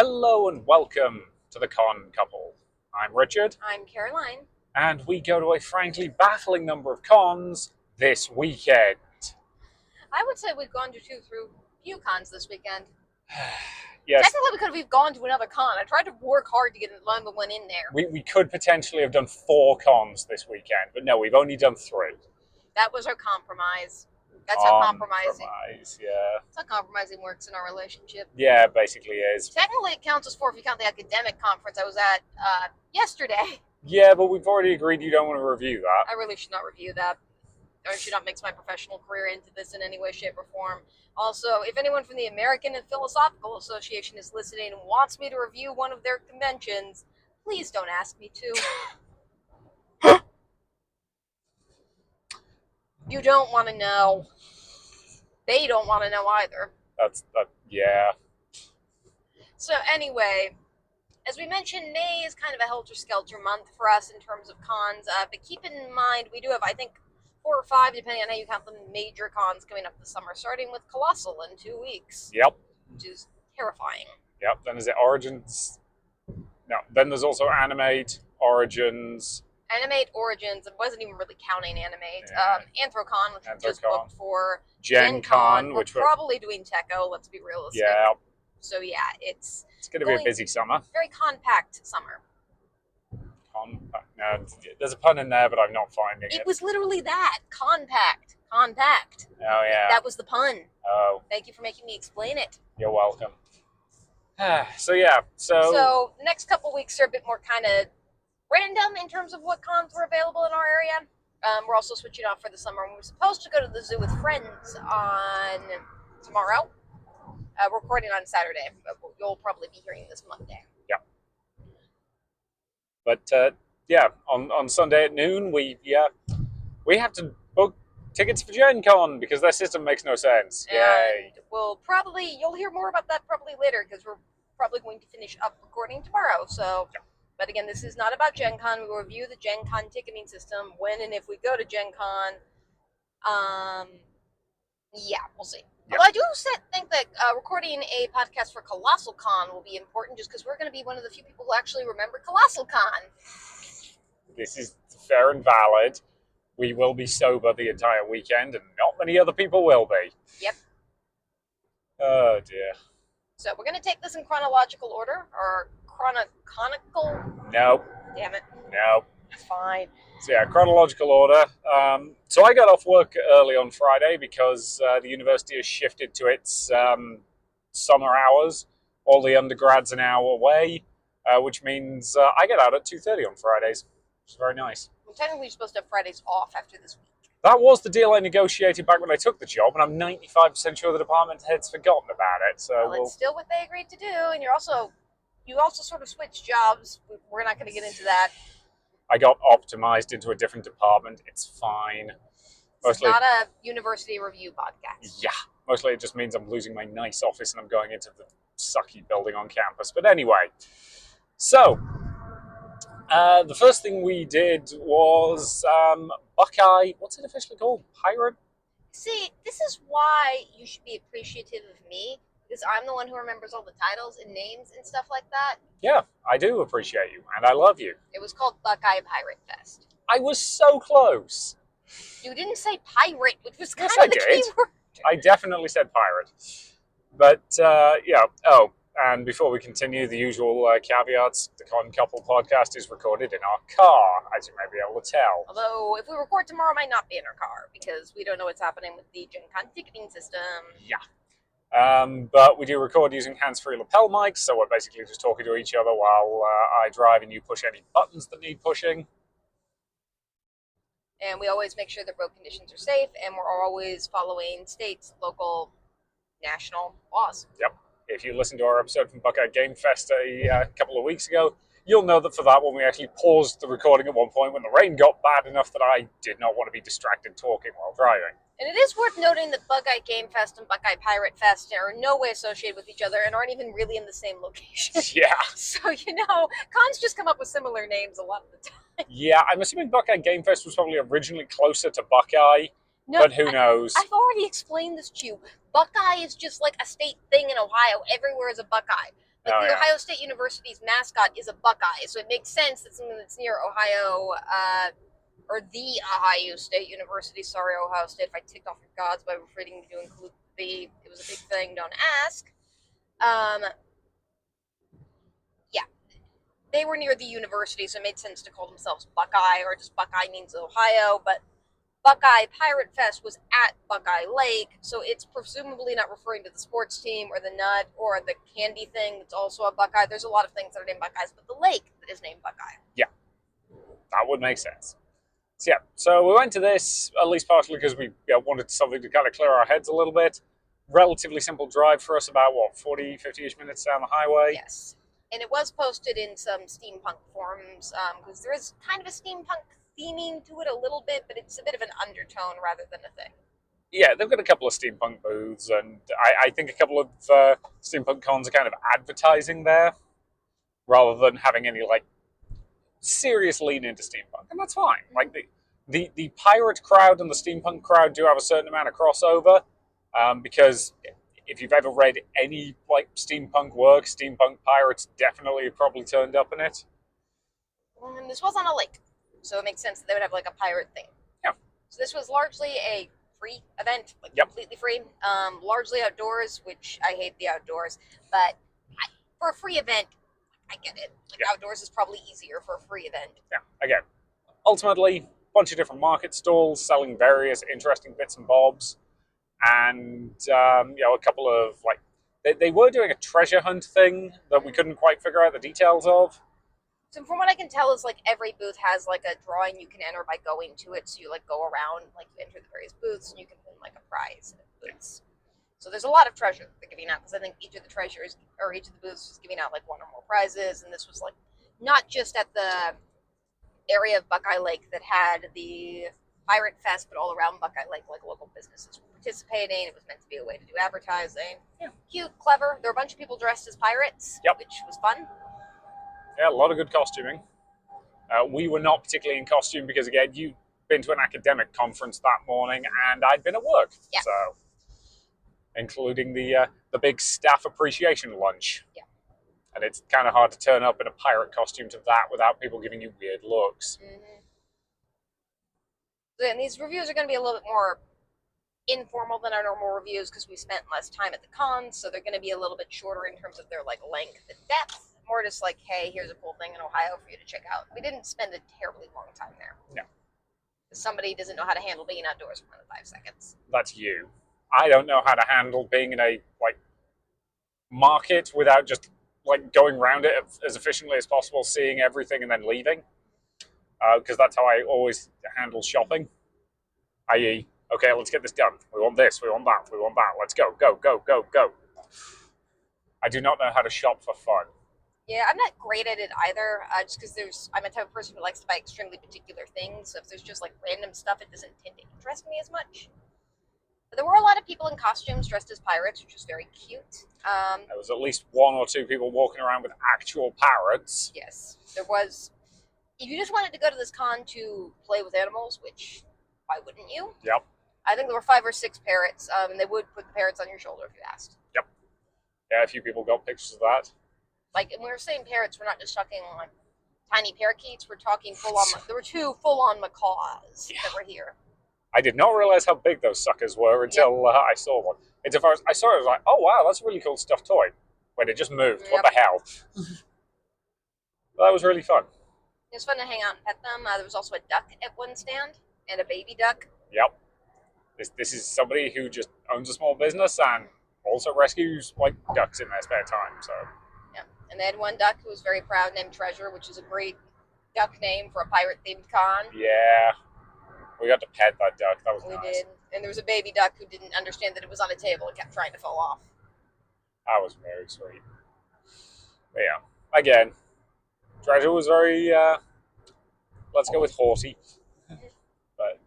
Hello and welcome to the Con Couple. I'm Richard, I'm Caroline. and we go to a frankly baffling number of cons this weekend. I would say we've gone to few cons this weekend. Yes, Technically, we could have gone to another con. I tried to work hard to get another one in there. we could potentially have done 4 cons this weekend, but no, we've only done 3. That was our compromise. That's how compromising. Yeah. That's how compromising works in our relationship. Yeah, basically is. Technically, it counts as 4 if you count the academic conference I was at yesterday. Yeah, but we've already agreed you don't want to review that. I really should not review that. I should not mix my professional career into this in any way, shape, or form. Also, if anyone from the American and Philosophical Association is listening and wants me to review one of their conventions, please don't ask me to. You don't want to know. They don't want to know either. Yeah. So anyway, as we mentioned, May is kind of a helter-skelter month for us in terms of cons. But keep in mind, we do have, I think, 4 or 5, depending on how you count the major cons coming up this summer, starting with Colossal in 2 weeks. Yep. Which is terrifying. Yep. Then there's Origins. No. Then there's also Animate, Origins. Animate, Origins. It wasn't even really counting Animate. Yeah. Anthrocon, which we just Anthrocon. booked for. Gen Con, We're probably doing Techo, let's be realistic. Yeah. So yeah, it's going to be a busy summer. Very compact summer. No, there's a pun in there, but I'm not finding it. It was literally that. Compact. Compact. Oh, yeah. That was the pun. Oh. Thank you for making me explain it. You're welcome. So, yeah. So, next couple weeks are a bit more kind of random in terms of what cons were available in our area. We're also switching off for the summer. We're supposed to go to the zoo with friends on tomorrow. We're recording on Saturday, but you'll probably be hearing this Monday. Yeah. But yeah, on Sunday at noon, we have to book tickets for Gen Con because their system makes no sense. Yay! You'll hear more about that probably later because we're probably going to finish up recording tomorrow. So, yeah. But again, this is not about Gen Con. We will review the Gen Con ticketing system when and if we go to Gen Con. Yeah, we'll see. Yeah. Although I do think that recording a podcast for Colossal Con will be important just because we're going to be one of the few people who actually remember Colossal Con. This is fair and valid. We will be sober the entire weekend, and not many other people will be. Yep. Oh, dear. So we're going to take this in chronological order, or chronicle? Nope. Damn it. Nope. Fine. So yeah, chronological order. So I got off work early on Friday because the university has shifted to its summer hours. All the undergrads are now away, which means I get out at 2:30 on Fridays, which is very nice. Well, technically, you're supposed to have Fridays off after this week. That was the deal I negotiated back when I took the job, and I'm 95% sure the department head's forgotten about it. So well, it's still what they agreed to do, and you also sort of switched jobs. We're not going to get into that. I got optimized into a different department. It's fine. It's not a university review podcast. Yeah. Mostly it just means I'm losing my nice office and I'm going into the sucky building on campus. But anyway, so the first thing we did was Buckeye, what's it officially called? Pirate? See, this is why you should be appreciative of me, because I'm the one who remembers all the titles and names and stuff like that. Yeah, I do appreciate you, and I love you. It was called Buckeye Pirate Fest. I was so close. You didn't say pirate, which was kind Yes, of the key word. I definitely said pirate. But, yeah. Oh, and before we continue, the usual caveats. The Con Couple podcast is recorded in our car, as you may be able to tell. Although, if we record tomorrow, it might not be in our car, because we don't know what's happening with the Gen Con ticketing system. Yeah. But we do record using hands-free lapel mics, so we're basically just talking to each other while I drive and you push any buttons that need pushing. And we always make sure that road conditions are safe, and we're always following state, local, national laws. Yep. If you listen to our episode from Buckeye Game Fest a couple of weeks ago, you'll know that for that one we actually paused the recording at one point when the rain got bad enough that I did not want to be distracted talking while driving. And it is worth noting that Buckeye Game Fest and Buckeye Pirate Fest are in no way associated with each other and aren't even really in the same location. Yeah. So, cons just come up with similar names a lot of the time. Yeah, I'm assuming Buckeye Game Fest was probably originally closer to Buckeye, but who knows? I've already explained this to you. Buckeye is just like a state thing in Ohio. Everywhere is a Buckeye. Like Oh, the yeah. Ohio State University's mascot is a Buckeye, so it makes sense that something that's near Ohio, or the Ohio State University. Sorry, Ohio State, if I ticked off your gods by referring to include the. It was a big thing. Don't ask. Yeah, they were near the university, so it made sense to call themselves Buckeye, or just Buckeye means Ohio. But Buckeye Pirate Fest was at Buckeye Lake, so it's presumably not referring to the sports team or the nut or the candy thing that's also a Buckeye. There's a lot of things that are named Buckeyes, but the lake that is named Buckeye. Yeah, that would make sense. So, yeah, so we went to this, at least partially because we wanted something to kind of clear our heads a little bit. Relatively simple drive for us, about, 40, 50-ish minutes down the highway? Yes. And it was posted in some steampunk forums, because there is kind of a steampunk theming to it a little bit, but it's a bit of an undertone rather than a thing. Yeah, they've got a couple of steampunk booths, and I think a couple of steampunk cons are kind of advertising there, rather than having any, serious lean into steampunk, and that's fine. Like, the pirate crowd and the steampunk crowd do have a certain amount of crossover, because if you've ever read any steampunk work, steampunk pirates definitely probably turned up in it. And this was on a lake, so it makes sense that they would have a pirate thing. Yeah. So this was largely a free event, completely free, largely outdoors, which I hate the outdoors, but for a free event, I get it. Outdoors is probably easier for a free event. Yeah. Again, ultimately, a bunch of different market stalls selling various interesting bits and bobs, and a couple of they were doing a treasure hunt thing that we couldn't quite figure out the details of. So from what I can tell is every booth has a drawing you can enter by going to it. So you go around, you enter the various booths and you can win a prize at booths. So there's a lot of treasure they're giving out, because I think each of the treasures or each of the booths was giving out one or more prizes, and this was not just at the area of Buckeye Lake that had the Pirate Fest, but all around Buckeye Lake, local businesses were participating. It was meant to be a way to do advertising. Yeah. Cute, clever. There were a bunch of people dressed as pirates, Yep. which was fun. Yeah, a lot of good costuming. We were not particularly in costume because, again, you'd been to an academic conference that morning, and I'd been at work. Yeah. So, including the big staff appreciation lunch. Yeah. And it's kind of hard to turn up in a pirate costume to that without people giving you weird looks. Mm-hmm. And these reviews are going to be a little bit more informal than our normal reviews because we spent less time at the cons, so they're going to be a little bit shorter in terms of their length and depth. More just hey, here's a cool thing in Ohio for you to check out. We didn't spend a terribly long time there. No. Somebody doesn't know how to handle being outdoors for more than 5 seconds. That's you. I don't know how to handle being in a market without just going around it as efficiently as possible, seeing everything and then leaving. Because that's how I always handle shopping. I.e., okay, let's get this done. We want this, we want that, we want that. Let's go, go, go, go, go. I do not know how to shop for fun. Yeah, I'm not great at it either, just because I'm a type of person who likes to buy extremely particular things, so if there's just random stuff, it doesn't tend to interest me as much. But there were a lot of people in costumes dressed as pirates, which was very cute. There was at least 1 or 2 people walking around with actual parrots. Yes, there was. If you just wanted to go to this con to play with animals, which, why wouldn't you? Yep. I think there were 5 or 6 parrots, and they would put the parrots on your shoulder if you asked. Yep. Yeah, a few people got pictures of that. And when we're saying parrots, we're not just talking tiny parakeets. We're talking full-on. There were 2 full-on macaws that were here. I did not realize how big those suckers were until I saw one. It's I saw it, I was like, oh wow, that's a really cool stuffed toy. When it just moved. What the hell? That was really fun. It was fun to hang out and pet them. There was also a duck at one stand, and a baby duck. Yep. This is somebody who just owns a small business and also rescues ducks in their spare time. So. Yeah, and they had one duck who was very proud, named Treasure, which is a great duck name for a pirate-themed con. Yeah. We got to pet that duck. That was nice. We did. And there was a baby duck who didn't understand that it was on a table and kept trying to fall off. That was very sweet. But yeah, again, Treasure was very, let's go with haughty. But,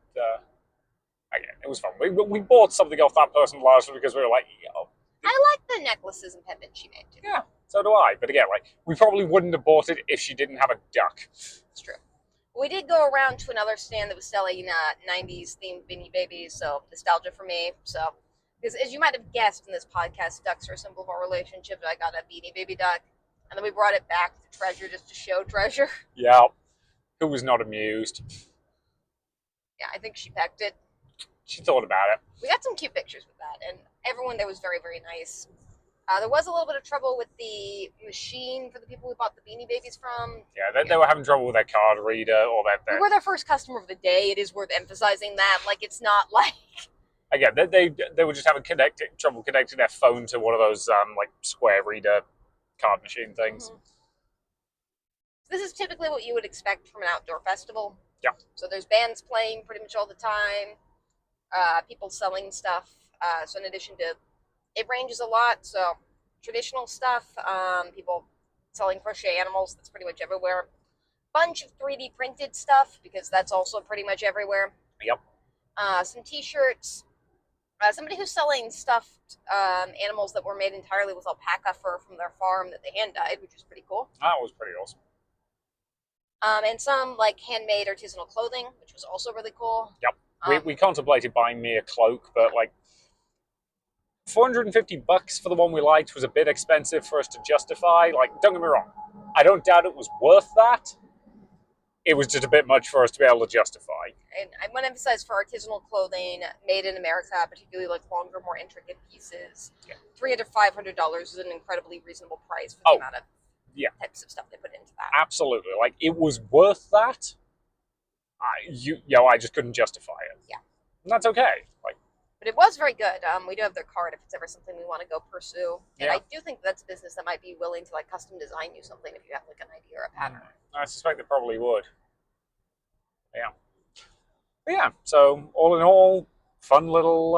again, it was fun. We bought something off that person largely because we were like, yo. I like the necklaces and pendants she made, too. Yeah, so do I. But again, we probably wouldn't have bought it if she didn't have a duck. It's true. We did go around to another stand that was selling 90s themed Beanie Babies, so nostalgia for me. So, because as you might have guessed in this podcast, ducks are a symbol of our relationship. I got a Beanie Baby duck. And then we brought it back to Treasure just to show Treasure. Yeah. Who was not amused? Yeah, I think she pecked it. She thought about it. We got some cute pictures with that, and everyone there was very, very nice. There was a little bit of trouble with the machine for the people we bought the Beanie Babies from. Yeah, they were having trouble with their card reader or that. We were their first customer of the day. It is worth emphasizing that. Like, it's not like... Again, they were just having trouble connecting their phone to one of those like square reader card machine things. Mm-hmm. This is typically what you would expect from an outdoor festival. Yeah. So there's bands playing pretty much all the time. People selling stuff. So in addition to... It ranges a lot. So traditional stuff. People selling crochet animals. That's pretty much everywhere. Bunch of 3D printed stuff, because that's also pretty much everywhere. Yep. Some t-shirts. Somebody who's selling stuffed animals that were made entirely with alpaca fur from their farm that they hand-dyed, which is pretty cool. That was pretty awesome. And some like handmade artisanal clothing, which was also really cool. Yep. We contemplated buying me a cloak, but like $450 for the one we liked was a bit expensive for us to justify. Like, don't get me wrong, I don't doubt it was worth that. It was just a bit much for us to be able to justify. And I want to emphasize, for artisanal clothing made in America, particularly like longer, more intricate pieces, $300 to $500 is an incredibly reasonable price for the amount of types of stuff they put into that. Absolutely. Like, it was worth that. I just couldn't justify it. Yeah. And that's okay. Like, but it was very good. We do have their card if it's ever something we want to go pursue. And Yeah. I do think that's a business that might be willing to like custom design you something if you have like an idea or a pattern. I suspect they probably would. Yeah. But yeah, so all in all, fun little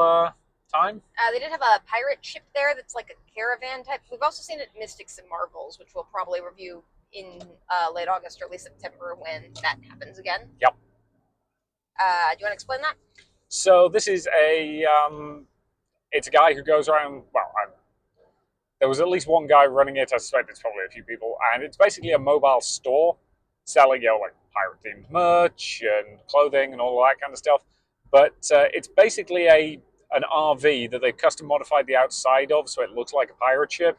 time. They did have a pirate ship there that's like a caravan type. We've also seen it at Mystics and Marvels, which we'll probably review in late August or early September when that happens again. Yep. Do you want to explain that? So this is it's a guy who goes around, there was at least one guy running it. I suspect it's probably a few people. And it's basically a mobile store selling, like pirate-themed merch and clothing and all that kind of stuff. But it's basically an RV that they've custom modified the outside of, so it looks like a pirate ship.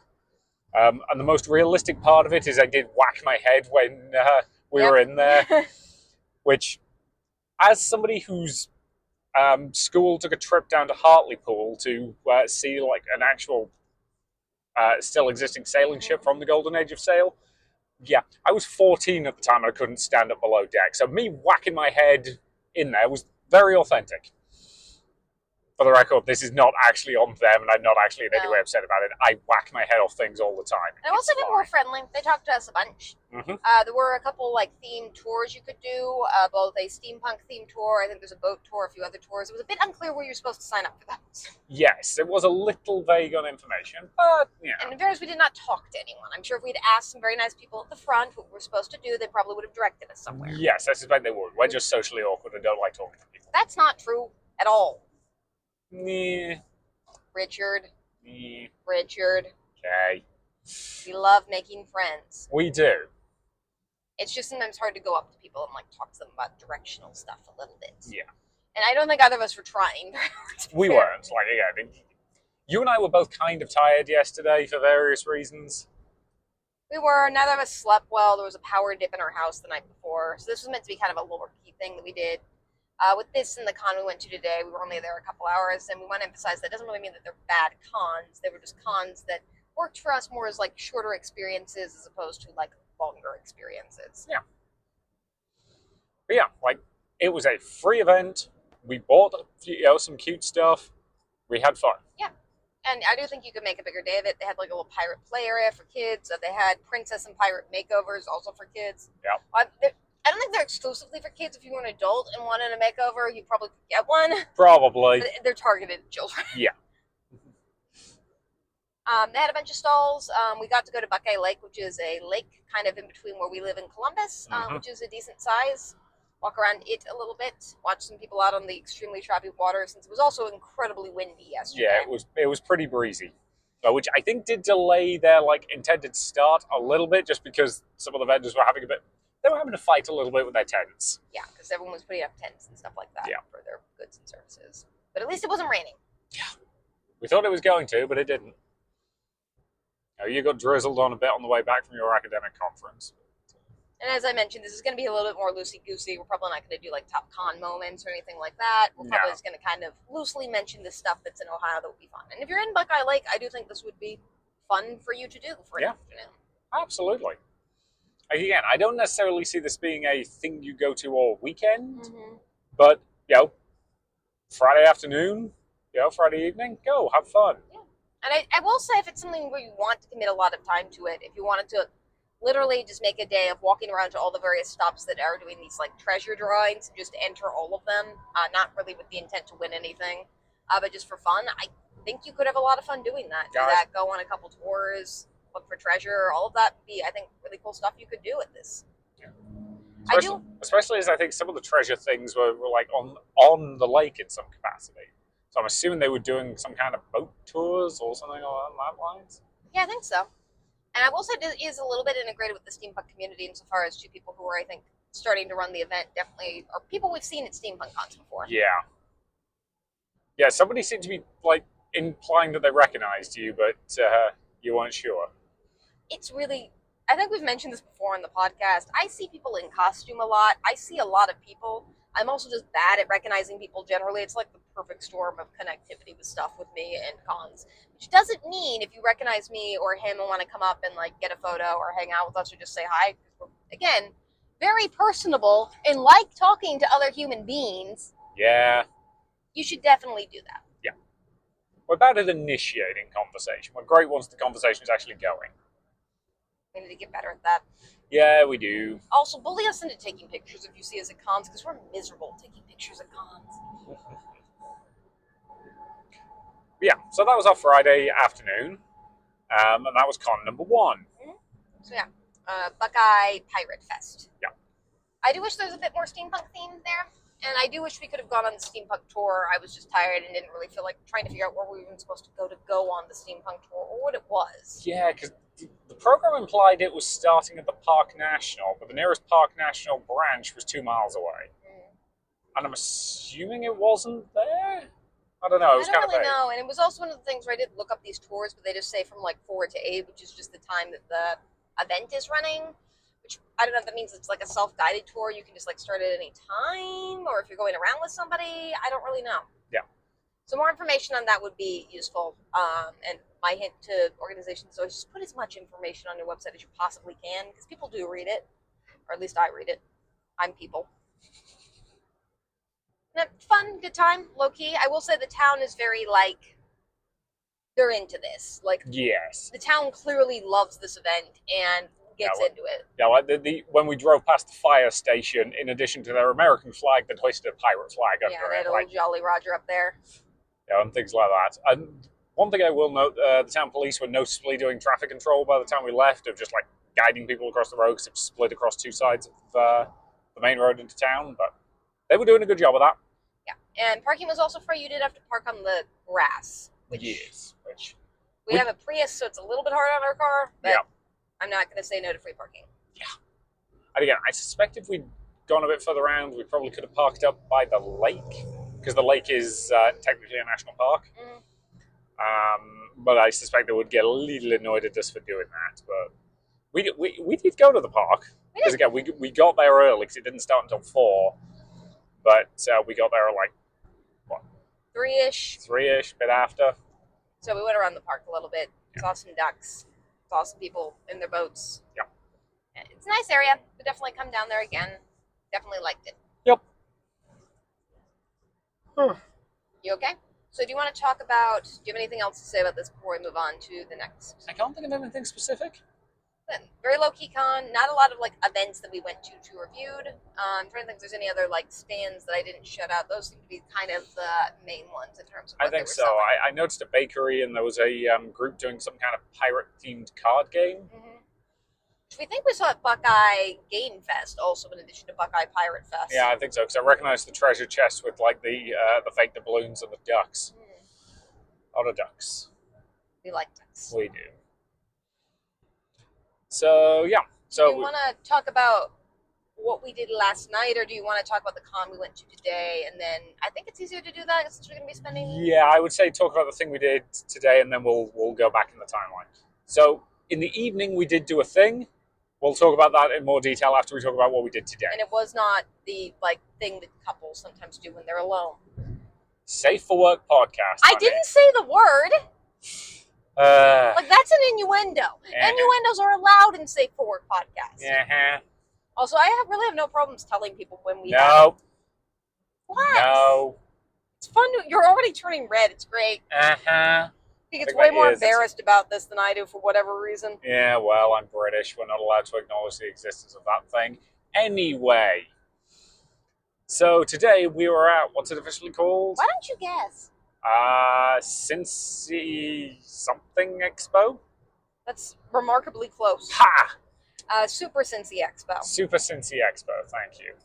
And the most realistic part of it is I did whack my head when we were in there, which, as somebody whose school took a trip down to Hartlepool to see like an actual still existing sailing ship from the golden age of sail. Yeah, I was 14 at the time and I couldn't stand up below deck. So me whacking my head in there was very authentic. For the record, this is not actually on them, and I'm not actually in any way upset about it. I whack my head off things all the time. And also, people were friendly. They talked to us a bunch. Mm-hmm. There were a couple like themed tours you could do, both a steampunk themed tour. I think there's a boat tour, a few other tours. It was a bit unclear where you're supposed to sign up for that. Yes, it was a little vague on information, but yeah. And in fairness, we did not talk to anyone. I'm sure if we'd asked some very nice people at the front what we're supposed to do, they probably would have directed us somewhere. Yes, I suspect they would. We're just socially awkward and don't like talking to people. That's not true at all. Nah. Richard. Nah. Richard. Okay. We love making friends. We do. It's just sometimes hard to go up to people and like talk to them about directional stuff a little bit. Yeah. And I don't think either of us were trying. We weren't. Like, yeah, you and I were both kind of tired yesterday for various reasons. We were. Neither of us slept well. There was a power dip in our house the night before. So this was meant to be kind of a lower key thing that we did. With this and the con we went to today, we were only there a couple hours, and we want to emphasize that doesn't really mean that they're bad cons. They were just cons that worked for us more as like shorter experiences as opposed to like longer experiences. Yeah. But yeah, like, it was a free event. We bought some cute stuff. We had fun. Yeah. And I do think you could make a bigger day of it. They had like a little pirate play area for kids. They had princess and pirate makeovers also for kids. Yeah. I don't think they're exclusively for kids. If you were an adult and wanted a makeover, you probably could get one. Probably. But they're targeted at children. Yeah. They and a bunch of stalls. We got to go to Buckeye Lake, which is a lake kind of in between where we live in Columbus, which is a decent size. Walk around it a little bit, watch some people out on the extremely choppy water, since it was also incredibly windy yesterday. Yeah, it was pretty breezy, which I think did delay their intended start a little bit, just because some of the vendors were having to fight a little bit with their tents. Yeah, because everyone was putting up tents and stuff like that for their goods and services. But at least it wasn't raining. Yeah, we thought it was going to, but it didn't. You got drizzled on a bit on the way back from your academic conference. And as I mentioned, this is going to be a little bit more loosey-goosey. We're probably not going to do like top con moments or anything like that. We're probably just going to kind of loosely mention the stuff that's in Ohio that would be fun. And if you're in Buckeye Lake, I do think this would be fun for you to do for an afternoon. Absolutely. Again, I don't necessarily see this being a thing you go to all weekend, but, Friday afternoon, Friday evening, go, have fun. Yeah. And I will say, if it's something where you want to commit a lot of time to it, if you wanted to literally just make a day of walking around to all the various stops that are doing these like treasure drawings and just enter all of them, not really with the intent to win anything, but just for fun, I think you could have a lot of fun doing that. Do that, go on a couple tours, look for treasure, all of that would be, I think, really cool stuff you could do with this. Yeah. Especially as I think some of the treasure things were like on the lake in some capacity. So I'm assuming they were doing some kind of boat tours or something along that lines. Yeah, I think so. And I will say it is a little bit integrated with the steampunk community insofar as two people who are, I think, starting to run the event definitely are people we've seen at steampunk cons before. Yeah. Yeah, somebody seemed to be like implying that they recognized you, but you weren't sure. It's really, I think we've mentioned this before on the podcast. I see people in costume a lot. I see a lot of people. I'm also just bad at recognizing people generally. It's like the perfect storm of connectivity with stuff with me and cons. Which doesn't mean if you recognize me or him and want to come up and like get a photo or hang out with us or just say hi. We're, again, very personable and like talking to other human beings. Yeah. You should definitely do that. Yeah. We're bad at initiating conversation. We're great once the conversation is actually going. We need to get better at that. Yeah, we do. Also, bully us into taking pictures if you see us at cons, because we're miserable taking pictures at cons. Yeah, so that was our Friday afternoon, and that was con number 1. So yeah, Buckeye Pirate Fest. Yeah. I do wish there was a bit more steampunk themed there, and I do wish we could have gone on the steampunk tour. I was just tired and didn't really feel like trying to figure out where we were even supposed to go on the steampunk tour, or what it was. Yeah, because the program implied it was starting at the Park National, but the nearest Park National branch was 2 miles away. And I'm assuming it wasn't there? I don't know, it was kind of vague. I don't really know, and it was also one of the things where I did look up these tours, but they just say from like 4 to 8, which is just the time that the event is running, which I don't know if that means it's like a self-guided tour, you can just like start at any time, or if you're going around with somebody, I don't really know. Yeah. So more information on that would be useful, and my hint to organizations is always just put as much information on your website as you possibly can, because people do read it, or at least I read it. I'm people. Fun, good time, low key. I will say the town is very like, they're into this. Like, yes, the town clearly loves this event and gets into it. Yeah, like when we drove past the fire station, in addition to their American flag, they'd hoisted a pirate flag under it. Yeah, they had a little Jolly Roger up there. Yeah, and things like that. And one thing I will note, the town police were noticeably doing traffic control by the time we left, of just like guiding people across the road, because it was split across 2 sides of the main road into town, but they were doing a good job of that. Yeah, and parking was also free. You did have to park on the grass. Yes. We have a Prius, so it's a little bit hard on our car, but I'm not going to say no to free parking. Yeah. And again, I suspect if we'd gone a bit further around, we probably could have parked up by the lake, because the lake is technically a national park. But I suspect they would get a little annoyed at us for doing that. But we did go to the park. Because again, we got there early, because it didn't start until 4. But we got there like, what? 3-ish. 3-ish, bit after. So we went around the park a little bit, saw some ducks, saw some people in their boats. Yeah. It's a nice area. We'll definitely come down there again. Definitely liked it. Yep. You okay? So do you want to talk about, do you have anything else to say about this before we move on to the next? I can't think of anything specific. Very low-key con, not a lot of like events that we went to reviewed. I'm trying to think if there's any other like stands that I didn't shut out. Those seem to be kind of the main ones in terms of what I think so. selling. I noticed a bakery, and there was a group doing some kind of pirate-themed card game. Which we think we saw at Buckeye Game Fest also, in addition to Buckeye Pirate Fest. Yeah, I think so, because I recognized the treasure chest with like the fake doubloons and the ducks. A lot of ducks. We like ducks. We do. So, yeah. So do you want to talk about what we did last night, or do you want to talk about the con we went to today? And then I think it's easier to do that since we're going to be spending... Yeah, I would say talk about the thing we did today, and then we'll go back in the timeline. So, in the evening, we did do a thing. We'll talk about that in more detail after we talk about what we did today. And it was not the thing that couples sometimes do when they're alone. Safe for Work podcast. I didn't say the word. That's an innuendo. Innuendos are allowed in Safe for Work podcasts. Also, I really have no problems telling people when we have. What? No. It's fun. You're already turning red. It's great. He gets way more embarrassed about this than I do for whatever reason. Yeah, well, I'm British. We're not allowed to acknowledge the existence of that thing. Anyway. So today we were at, what's it officially called? Why don't you guess? Cinci something Expo? That's remarkably close. Ha! Super Cinci Expo. Super Cinci Expo, thank you.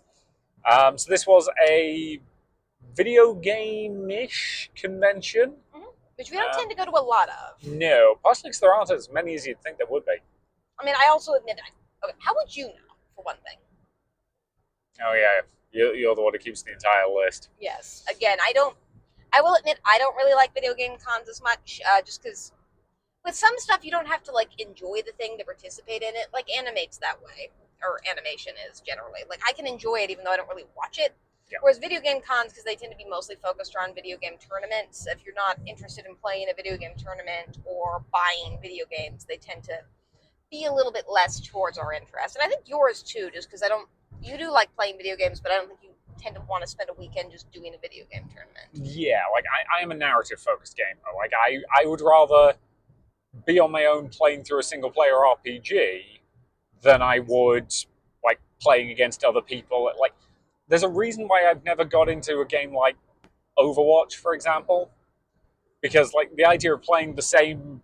So this was a video game-ish convention. Which we don't tend to go to a lot of. No, partially because there aren't as many as you'd think there would be. I mean, I also admit, okay, how would you know, for one thing? Oh yeah, you're the one who keeps the entire list. Yes. Again, I will admit, I don't really like video game cons as much, just because with some stuff you don't have to, enjoy the thing to participate in it. Animate's that way, or animation is generally. I can enjoy it even though I don't really watch it. Yeah. Whereas video game cons, because they tend to be mostly focused around video game tournaments, if you're not interested in playing a video game tournament or buying video games, they tend to be a little bit less towards our interest. And I think yours too, just because you do like playing video games, but I don't think you tend to want to spend a weekend just doing a video game tournament. Yeah, I am a narrative-focused gamer. I would rather be on my own playing through a single-player RPG than I would, playing against other people. There's a reason why I've never got into a game like Overwatch, for example. Because, the idea of playing the same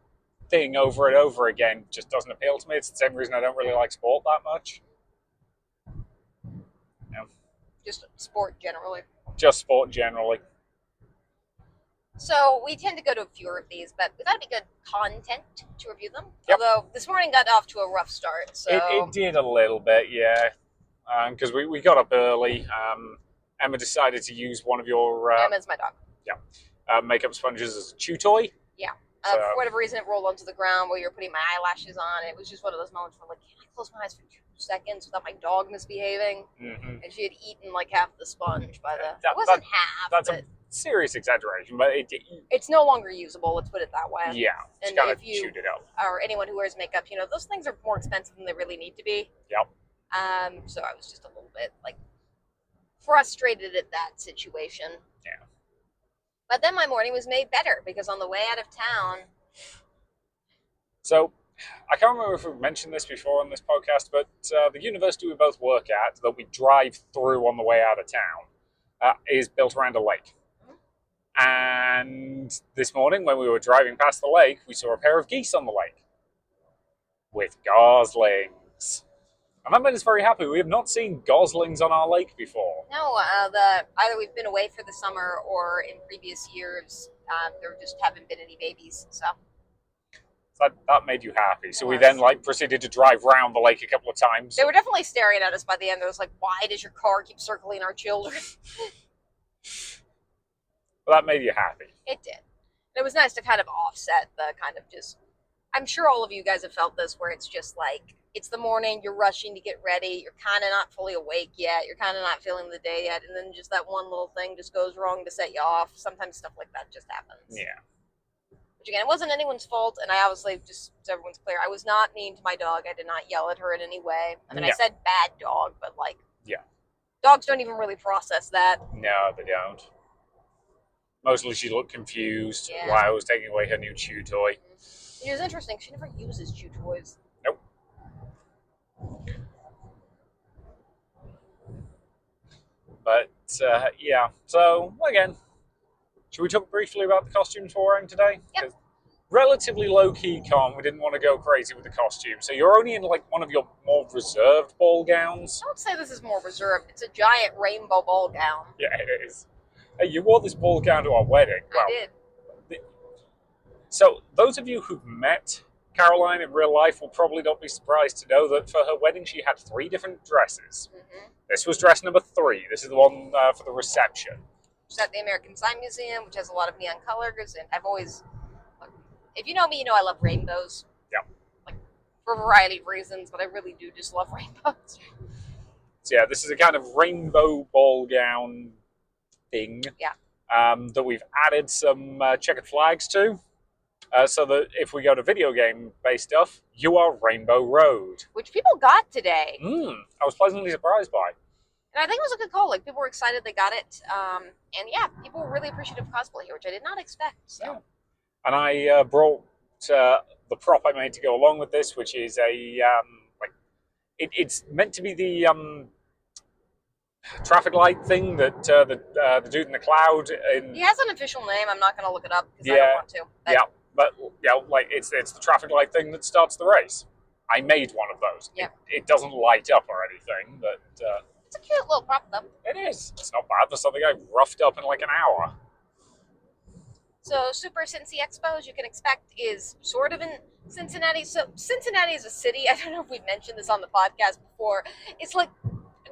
thing over and over again just doesn't appeal to me. It's the same reason I don't really like sport that much. No. Just sport generally. Just sport generally. So we tend to go to a few of these, but we thought it'd be good content to review them. Yep. Although this morning got off to a rough start. So It did a little bit, yeah. Because we got up early. Emma decided to use one of your... Emma's my dog. Yeah. Makeup sponges as a chew toy. Yeah. For whatever reason, it rolled onto the ground while you were putting my eyelashes on. It was just one of those moments where, can I close my eyes for 2 seconds without my dog misbehaving? Mm-hmm. And she had eaten, half the sponge by the... It wasn't half, That's a serious exaggeration, but it's no longer usable, let's put it that way. Yeah. And kind of chewed it up. Or anyone who wears makeup, those things are more expensive than they really need to be. Yep. So I was just a little bit frustrated at that situation. Yeah. But then my morning was made better because on the way out of town. So I can't remember if we've mentioned this before on this podcast, but the university we both work at that we drive through on the way out of town is built around a lake. Mm-hmm. And this morning when we were driving past the lake, we saw a pair of geese on the lake with goslings. And that made us very happy. We have not seen goslings on our lake before. No, either we've been away for the summer or in previous years, there just haven't been any babies. So that made you happy. So we then proceeded to drive around the lake a couple of times. They were definitely staring at us by the end. It was why does your car keep circling our children? Well, that made you happy. It did. It was nice to kind of offset the kind of just... I'm sure all of you guys have felt this where it's just it's the morning, you're rushing to get ready, you're kind of not fully awake yet, you're kind of not feeling the day yet, and then just that one little thing just goes wrong to set you off. Sometimes stuff like that just happens. Yeah. Which again, it wasn't anyone's fault, and I obviously, just so everyone's clear, I was not mean to my dog. I did not yell at her in any way. I mean, I said bad dog, but yeah. Dogs don't even really process that. No, they don't. Mostly she looked confused while I was taking away her new chew toy. It was interesting. She never uses chew toys. Nope. But, yeah. So, again, should we talk briefly about the costumes we're wearing today? Yep. Relatively low-key con. We didn't want to go crazy with the costume. So you're only in, one of your more reserved ball gowns. I would say this is more reserved. It's a giant rainbow ball gown. Yeah, it is. Hey, you wore this ball gown to our wedding. I did. So, those of you who've met Caroline in real life will probably not be surprised to know that for her wedding she had 3 different dresses. Mm-hmm. This was dress number 3. This is the one for the reception. She's at the American Sign Museum, which has a lot of neon colors, and I've always... If you know me, you know I love rainbows. Yeah. for a variety of reasons, but I really do just love rainbows. So yeah, this is a kind of rainbow ball gown thing. Yeah. That we've added some checkered flags to. So that if we go to video game based stuff, you are Rainbow Road. Which people got today. I was pleasantly surprised by. And I think it was a good call. Like, people were excited they got it. And yeah, people were really appreciative of cosplay here, which I did not expect. So. Yeah. And I brought the prop I made to go along with this, which is a it's meant to be the traffic light thing that the dude in the cloud. He has an official name. I'm not going to look it up because I Yeah. don't want to. But Yeah, but like it's the traffic light thing that starts the race. I made one of those. Yeah. It doesn't light up or anything, but it's a cute little prop, though. it is. It's not bad for something I roughed up in like an hour. So Super Cinci Expo, as you can expect, is sort of in Cincinnati. So Cincinnati is a city. I don't know if we've mentioned this on the podcast before. It's like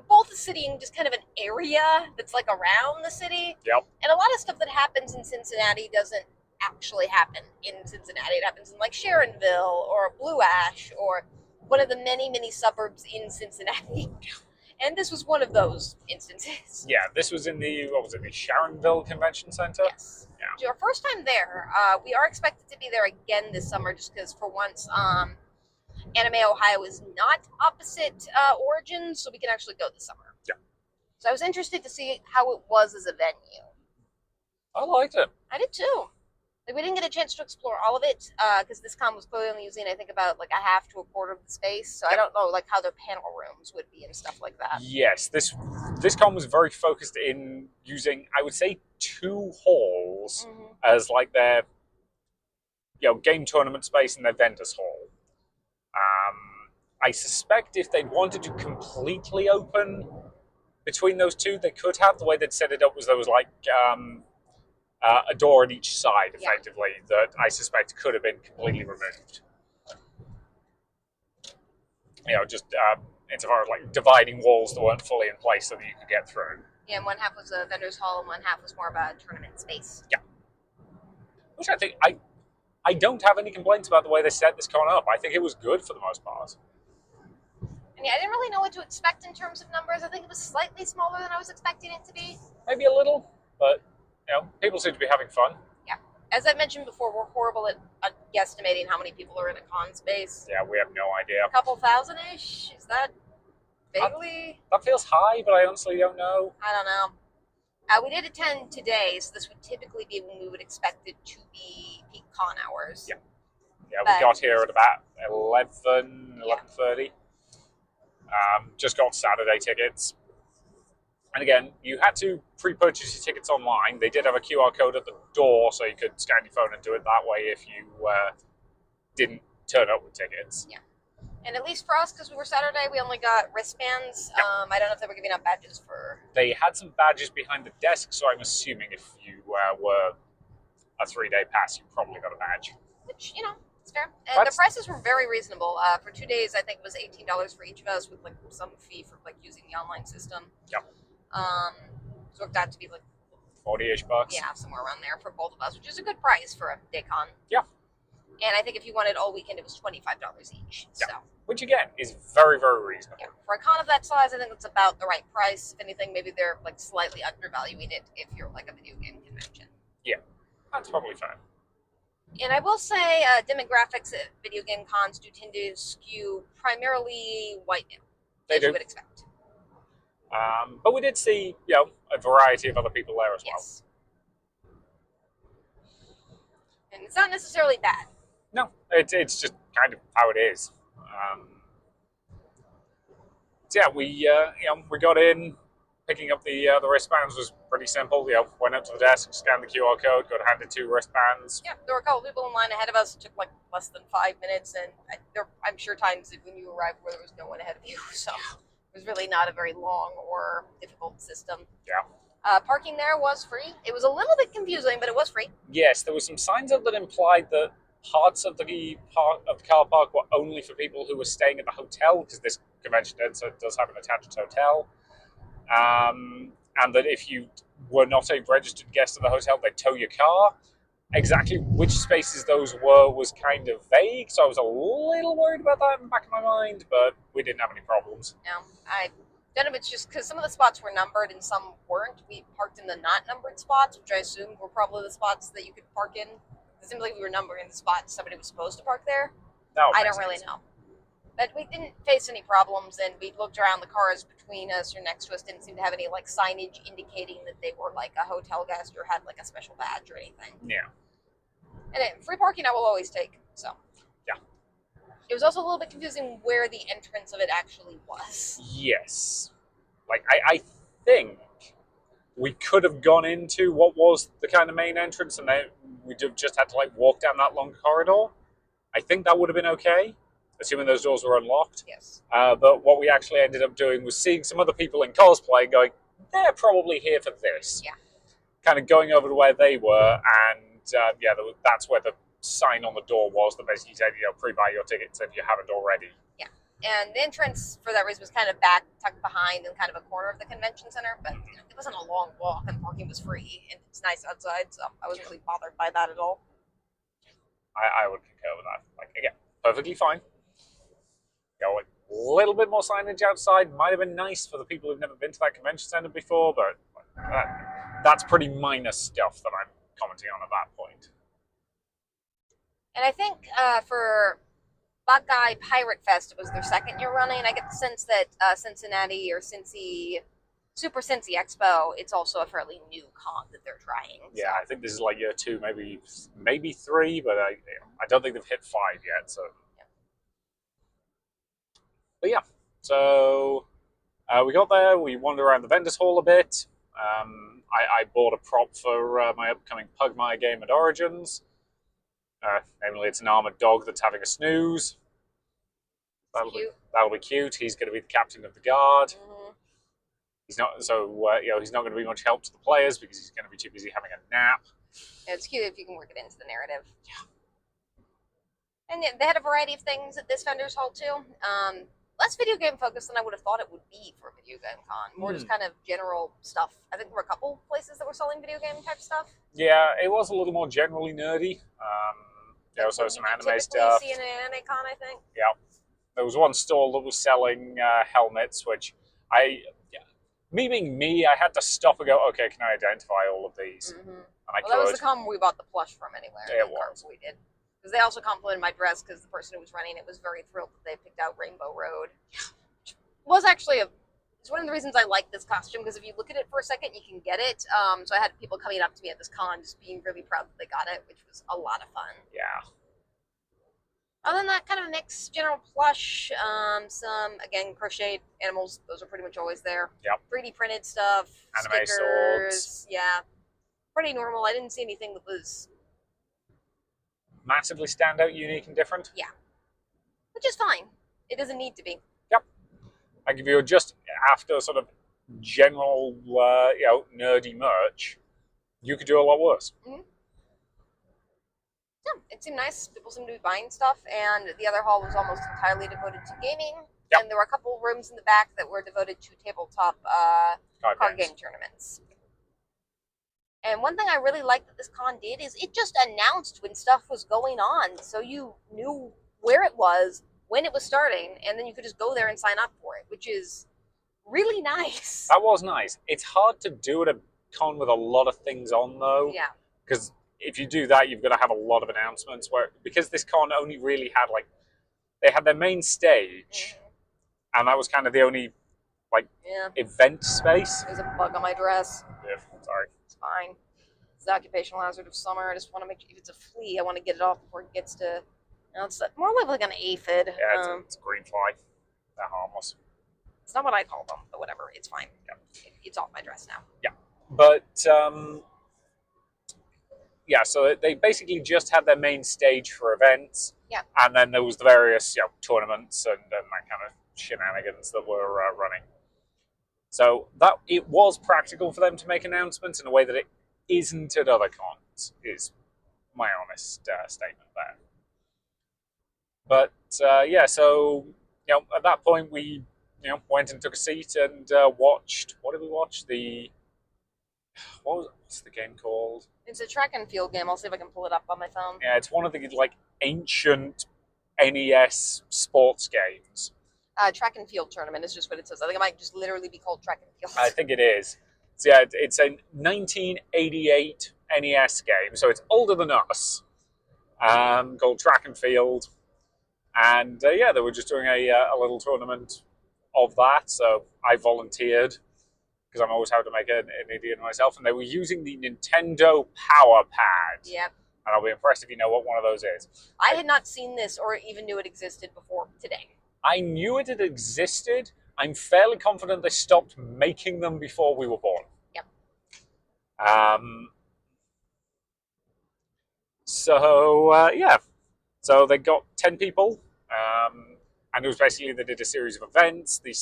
both a city and just kind of an area that's like around the city. Yep. And a lot of stuff that happens in Cincinnati doesn't actually happen in Cincinnati. It happens in like Sharonville or Blue Ash or one of the many, many suburbs in Cincinnati. And this was one of those instances. Yeah, this was in the Sharonville Convention Center? Yes. Yeah. It's our first time there. We are expected to be there again this summer just because for once Anime Ohio is not opposite Origins, so we can actually go this summer. Yeah. So I was interested to see how it was as a venue. I liked it. I did too. Like, we didn't get a chance to explore all of it because this con was clearly only using, I think, about like a half to a quarter of the space. So I don't know like how their panel rooms would be and stuff like that. Yes, this con was very focused in using, I would say, 2 halls as like their game tournament space and their vendors hall. I suspect if they'd wanted to completely open between those two, they could have. The way they'd set it up was there was like a door at each side, effectively, that I suspect could have been completely removed. Just insofar as like dividing walls that weren't fully in place so that you could get through. Yeah, and one half was a vendor's hall and one half was more of a tournament space. Yeah. Which I think, I don't have any complaints about the way they set this con up. I think it was good for the most part. And yeah, I didn't really know what to expect in terms of numbers. I think it was slightly smaller than I was expecting it to be. Maybe a little, but people seem to be having fun. Yeah. As I mentioned before, we're horrible at guesstimating how many people are in a con space. Yeah, we have no idea. A couple thousand-ish? Is that vaguely? That feels high, but I honestly don't know. I don't know. We did attend today, so this would typically be when we would expect it to be peak con hours. Yeah. Yeah, we got here at about 11:30. Just got Saturday tickets. And again, you had to pre-purchase your tickets online. They did have a QR code at the door, so you could scan your phone and do it that way if you didn't turn up with tickets. Yeah. And at least for us, because we were Saturday, we only got wristbands. Yep. I don't know if they were giving out badges for... They had some badges behind the desk, so I'm assuming if you were a 3-day pass, you probably got a badge. Which, it's fair. And the prices were very reasonable. For 2 days, I think it was $18 for each of us with, like, some fee for, like, using the online system. Yep. So it worked out to be, like... 40-ish bucks. Yeah, somewhere around there for both of us, which is a good price for a day con. Yeah. And I think if you wanted all weekend, it was $25 each. Yeah. So. Which, again, is very, very reasonable. Yeah. For a con of that size, I think it's about the right price. If anything, maybe they're like slightly undervaluing it if you're like a video game convention. Yeah, that's probably fine. And I will say demographics at video game cons do tend to skew primarily white male, as you would expect. But we did see, a variety of other people there as yes. well. And it's not necessarily bad. No, it's just kind of how it is. So yeah, we got in. Picking up the wristbands was pretty simple. Went up to the desk, scanned the QR code, got handed 2 wristbands. Yeah, there were a couple people in line ahead of us. It took like less than 5 minutes, and I'm sure times when you arrived where there was no one ahead of you. So it was really not a very long or difficult system. Yeah. Parking there was free. It was a little bit confusing, but it was free. Yes, there were some signs up that implied that parts of the car park were only for people who were staying at the hotel, because this convention does have an attached hotel. And that if you were not a registered guest of the hotel, they'd tow your car. exactly which spaces those were was kind of vague, so I was a little worried about that in the back of my mind, but we didn't have any problems. No, I none of it's just because some of the spots were numbered and some weren't. We parked in the not numbered spots, which I assumed were probably the spots that you could park in. It seemed like we were numbering the spots somebody was supposed to park there. I don't really know. But we didn't face any problems, and we looked around the cars between us or next to us, didn't seem to have any like signage indicating that they were like a hotel guest or had like a special badge or anything. Yeah. And free parking I will always take, so. Yeah. It was also a little bit confusing where the entrance of it actually was. Yes. Like, I think we could have gone into what was the kind of main entrance, and then we'd have just had to like walk down that long corridor. I think that would have been okay, assuming those doors were unlocked. Yes. But what we actually ended up doing was seeing some other people in cosplay and going, they're probably here for this. Yeah. Kind of going over to where they were, and that's where the sign on the door was that basically said, pre-buy your tickets if you haven't already. Yeah. And the entrance, for that reason, was kind of back, tucked behind in kind of a corner of the convention center, but it wasn't a long walk, and parking was free, and it's nice outside, so I wasn't really bothered by that at all. I would concur with that. Like, again, perfectly fine. A little bit more signage outside might have been nice for the people who've never been to that convention center before, but that's pretty minor stuff that I'm commenting on at that point. And I think for Buckeye Pirate Fest, it was their second year running. I get the sense that Cincinnati or Super Cinci Expo, it's also a fairly new con that they're trying. So. Yeah, I think this is like year 2, maybe 3, but I don't think they've hit 5 yet. So, yeah. But yeah, so we got there. We wandered around the vendors hall a bit. I bought a prop for my upcoming Pugmire game at Origins. Namely, it's an armored dog that's having a snooze. That'll be cute. He's going to be the captain of the guard. Mm-hmm. He's not he's not going to be much help to the players because he's going to be too busy having a nap. Yeah, it's cute if you can work it into the narrative. Yeah. And they had a variety of things at this vendors hall too. Less video game focused than I would have thought it would be for a video game con. More just kind of general stuff. I think there were a couple places that were selling video game type stuff. Yeah, it was a little more generally nerdy. There was also some anime stuff. See in an anime con, I think. Yeah, there was one stall that was selling helmets, which me being me, I had to stop and go, okay, can I identify all of these? Mm-hmm. And I could. That was the con where we bought the plush from anyway. Yeah, it was. We did. Because they also complimented my dress because the person who was running it was very thrilled that they picked out Rainbow Road. Which was actually it's one of the reasons I like this costume, because if you look at it for a second, you can get it. So I had people coming up to me at this con just being really proud that they got it, which was a lot of fun. Yeah. Other than that, kind of a mix, general plush, some, again, crocheted animals. Those are pretty much always there. Yep. 3D printed stuff, anime stickers. swords. Yeah. Pretty normal. I didn't see anything that was massively standout, unique, and different. Yeah. Which is fine. It doesn't need to be. Yep. Like if you're just after sort of general, nerdy merch, you could do a lot worse. Mm-hmm. Yeah, it seemed nice. People seemed to be buying stuff, and the other hall was almost entirely devoted to gaming. Yep. And there were a couple rooms in the back that were devoted to tabletop card game tournaments. And one thing I really liked that this con did is it just announced when stuff was going on, so you knew where it was, when it was starting, and then you could just go there and sign up for it, which is really nice. That was nice. It's hard to do at a con with a lot of things on, though. Yeah. Because if you do that, you've got to have a lot of announcements. Because this con only really had, they had their main stage, and that was kind of the only, event space. There's a bug on my dress. Yeah, sorry. It's fine. It's the occupational hazard of summer. I just want to make sure, if it's a flea, I want to get it off before it gets to, it's more like an aphid. Yeah, it's a green fly. They're harmless. It's not what I call them, but whatever. It's fine. Yeah. It's off my dress now. Yeah. But, so they basically just had their main stage for events. Yeah. And then there was the various, tournaments and that kind of shenanigans that were running. So that it was practical for them to make announcements in a way that it isn't at other cons, is my honest statement there. But so at that point we went and took a seat and watched. What did we watch? what's the game called? It's a track and field game. I'll see if I can pull it up on my phone. Yeah, it's one of the like ancient NES sports games. Track and field tournament is just what it says. I think it might just literally be called track and field. I think it is. So yeah, it's a 1988 NES game, so it's older than us. Called Track and Field, and yeah, they were just doing a little tournament of that. So I volunteered because I'm always having to make an idiot of myself, and they were using the Nintendo Power Pad. Yep. And I'll be impressed if you know what one of those is. I had not seen this or even knew it existed before today. I knew it had existed. I'm fairly confident they stopped making them before we were born. Yep. Yeah. So they got 10 people. And it was basically they did a series of events. The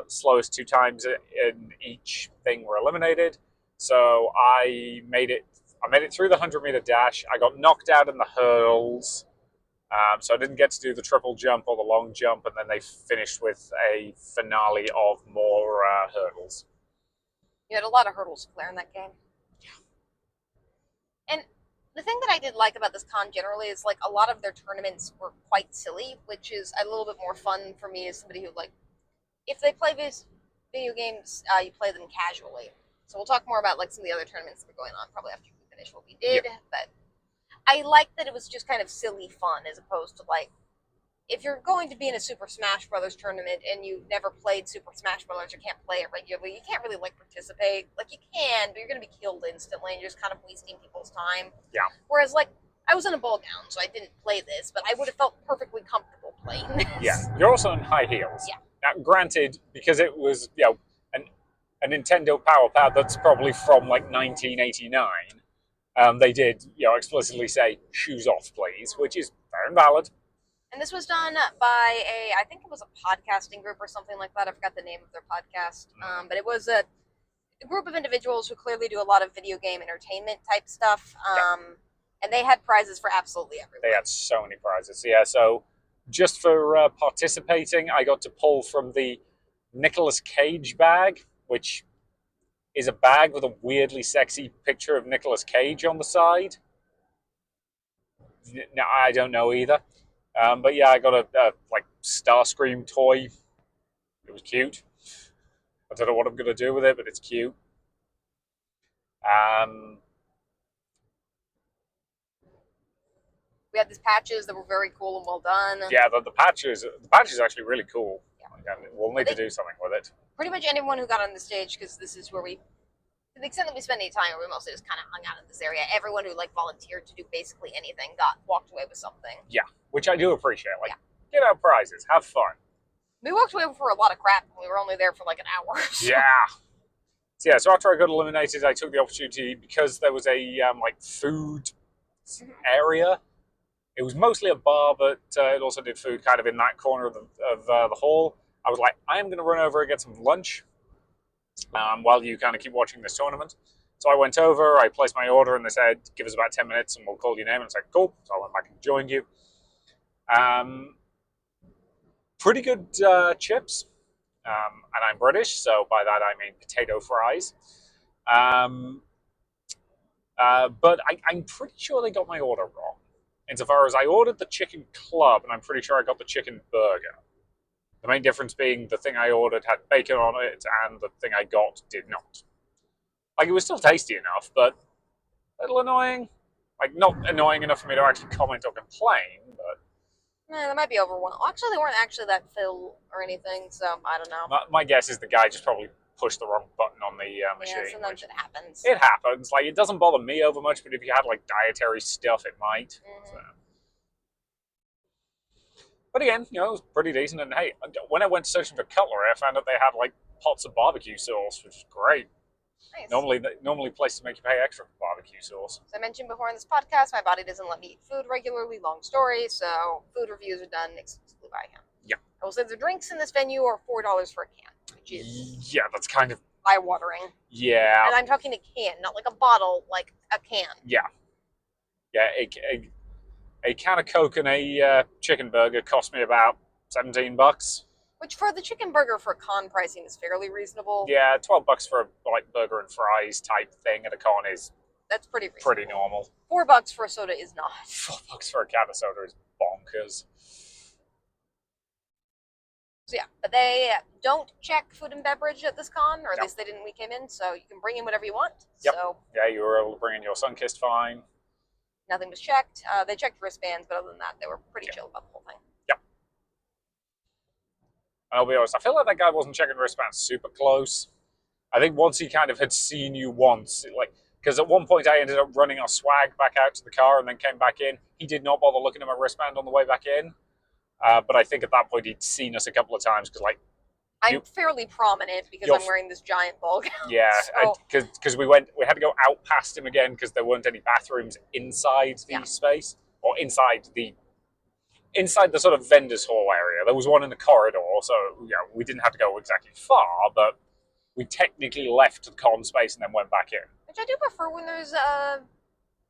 slowest 2 times in each thing were eliminated. So I made it through the 100-meter dash. I got knocked out in the hurdles. So I didn't get to do the triple jump or the long jump, and then they finished with a finale of more hurdles. You had a lot of hurdles to clear in that game. Yeah. And the thing that I did like about this con generally is like a lot of their tournaments were quite silly, which is a little bit more fun for me as somebody who like, if they play these video games, you play them casually. So we'll talk more about like some of the other tournaments that are going on probably after we finish what we did. Yep. But I like that it was just kind of silly fun as opposed to like, if you're going to be in a Super Smash Brothers tournament and you've never played Super Smash Brothers or can't play it regularly, you can't really like participate. Like you can, but you're going to be killed instantly and you're just kind of wasting people's time. Yeah. Whereas like, I was in a ball gown, so I didn't play this, but I would have felt perfectly comfortable playing this. Yeah, you're also in high heels. Yeah. Now, granted, because it was a Nintendo Power Pad that's probably from like 1989. They did, explicitly say, shoes off, please, which is very valid. And this was done by I think it was a podcasting group or something like that. I forgot the name of their podcast. But it was a group of individuals who clearly do a lot of video game entertainment type stuff. And they had prizes for absolutely everyone. They had so many prizes. Yeah, so just for participating, I got to pull from the Nicolas Cage bag, which is a bag with a weirdly sexy picture of Nicolas Cage on the side. No, I don't know either. But yeah, I got a Starscream toy. It was cute. I don't know what I'm going to do with it, but it's cute. We had these patches that were very cool and well done. Yeah, the patch is actually really cool. Yeah. We'll need to do something with it. Pretty much anyone who got on the stage, because this is where we, to the extent that we spend any time, we mostly just kind of hung out in this area. Everyone who like volunteered to do basically anything walked away with something. Yeah, which I do appreciate. Get out prizes, have fun. We walked away for a lot of crap. We were only there for like an hour. So. Yeah. So after I got eliminated, I took the opportunity because there was a food area. It was mostly a bar, but it also did food kind of in that corner of the hall. I was like, I am going to run over and get some lunch while you kind of keep watching this tournament. So I went over, I placed my order, and they said, give us about 10 minutes and we'll call your name. And I was like, cool. So I went back and joined you. Pretty good chips. And I'm British, so by that I mean potato fries. But I'm pretty sure they got my order wrong. Insofar as I ordered the chicken club, and I'm pretty sure I got the chicken burger. The main difference being the thing I ordered had bacon on it, and the thing I got did not. Like, it was still tasty enough, but a little annoying. Like, not annoying enough for me to actually comment or complain, but... That might be overwhelming. Actually, they weren't actually that full or anything, so I don't know. My guess is the guy just probably pushed the wrong button on the machine. Yeah, sometimes it happens. It happens. Like, it doesn't bother me over much, but if you had, like, dietary stuff, it might. So. But again, it was pretty decent. And hey, when I went searching for cutlery, I found out they had, like, pots of barbecue sauce, which is great. Nice. Normally places make you pay extra for barbecue sauce. As I mentioned before in this podcast, my body doesn't let me eat food regularly. Long story, so food reviews are done exclusively by him. Yeah. I will say the drinks in this venue are $4 for a can, which is that's kind of eye-watering. Yeah. And I'm talking a can, not like a bottle, like a can. Yeah. Yeah, a can of Coke and a chicken burger cost me about $17. Which for the chicken burger for con pricing is fairly reasonable. Yeah, $12 for a like burger and fries type thing at a con is That's pretty reasonable. pretty normal. $4 for a soda is not. $4 for a can of soda is bonkers. So yeah, but they don't check food and beverage at this con, or at Nope. least they didn't when we came in, so you can bring in whatever you want. Yep. So Yeah, you were able to bring in your Sunkist fine. nothing was checked. They checked wristbands, but other than that, they were pretty chill about the whole thing. Yep. And I'll be honest, I feel like that guy wasn't checking wristbands super close. I think once he kind of had seen you once, like, because at one point I ended up running our swag back out to the car and then came back in. He did not bother looking at my wristband on the way back in. But I think at that point he'd seen us a couple of times because, like, I'm fairly prominent because I'm wearing this giant ball gown. yeah, so. because we had to go out past him again because there weren't any bathrooms inside the space or inside the sort of vendors hall area. There was one in the corridor, so we didn't have to go exactly far, but we technically left the con space and then went back in. Which I do prefer when there's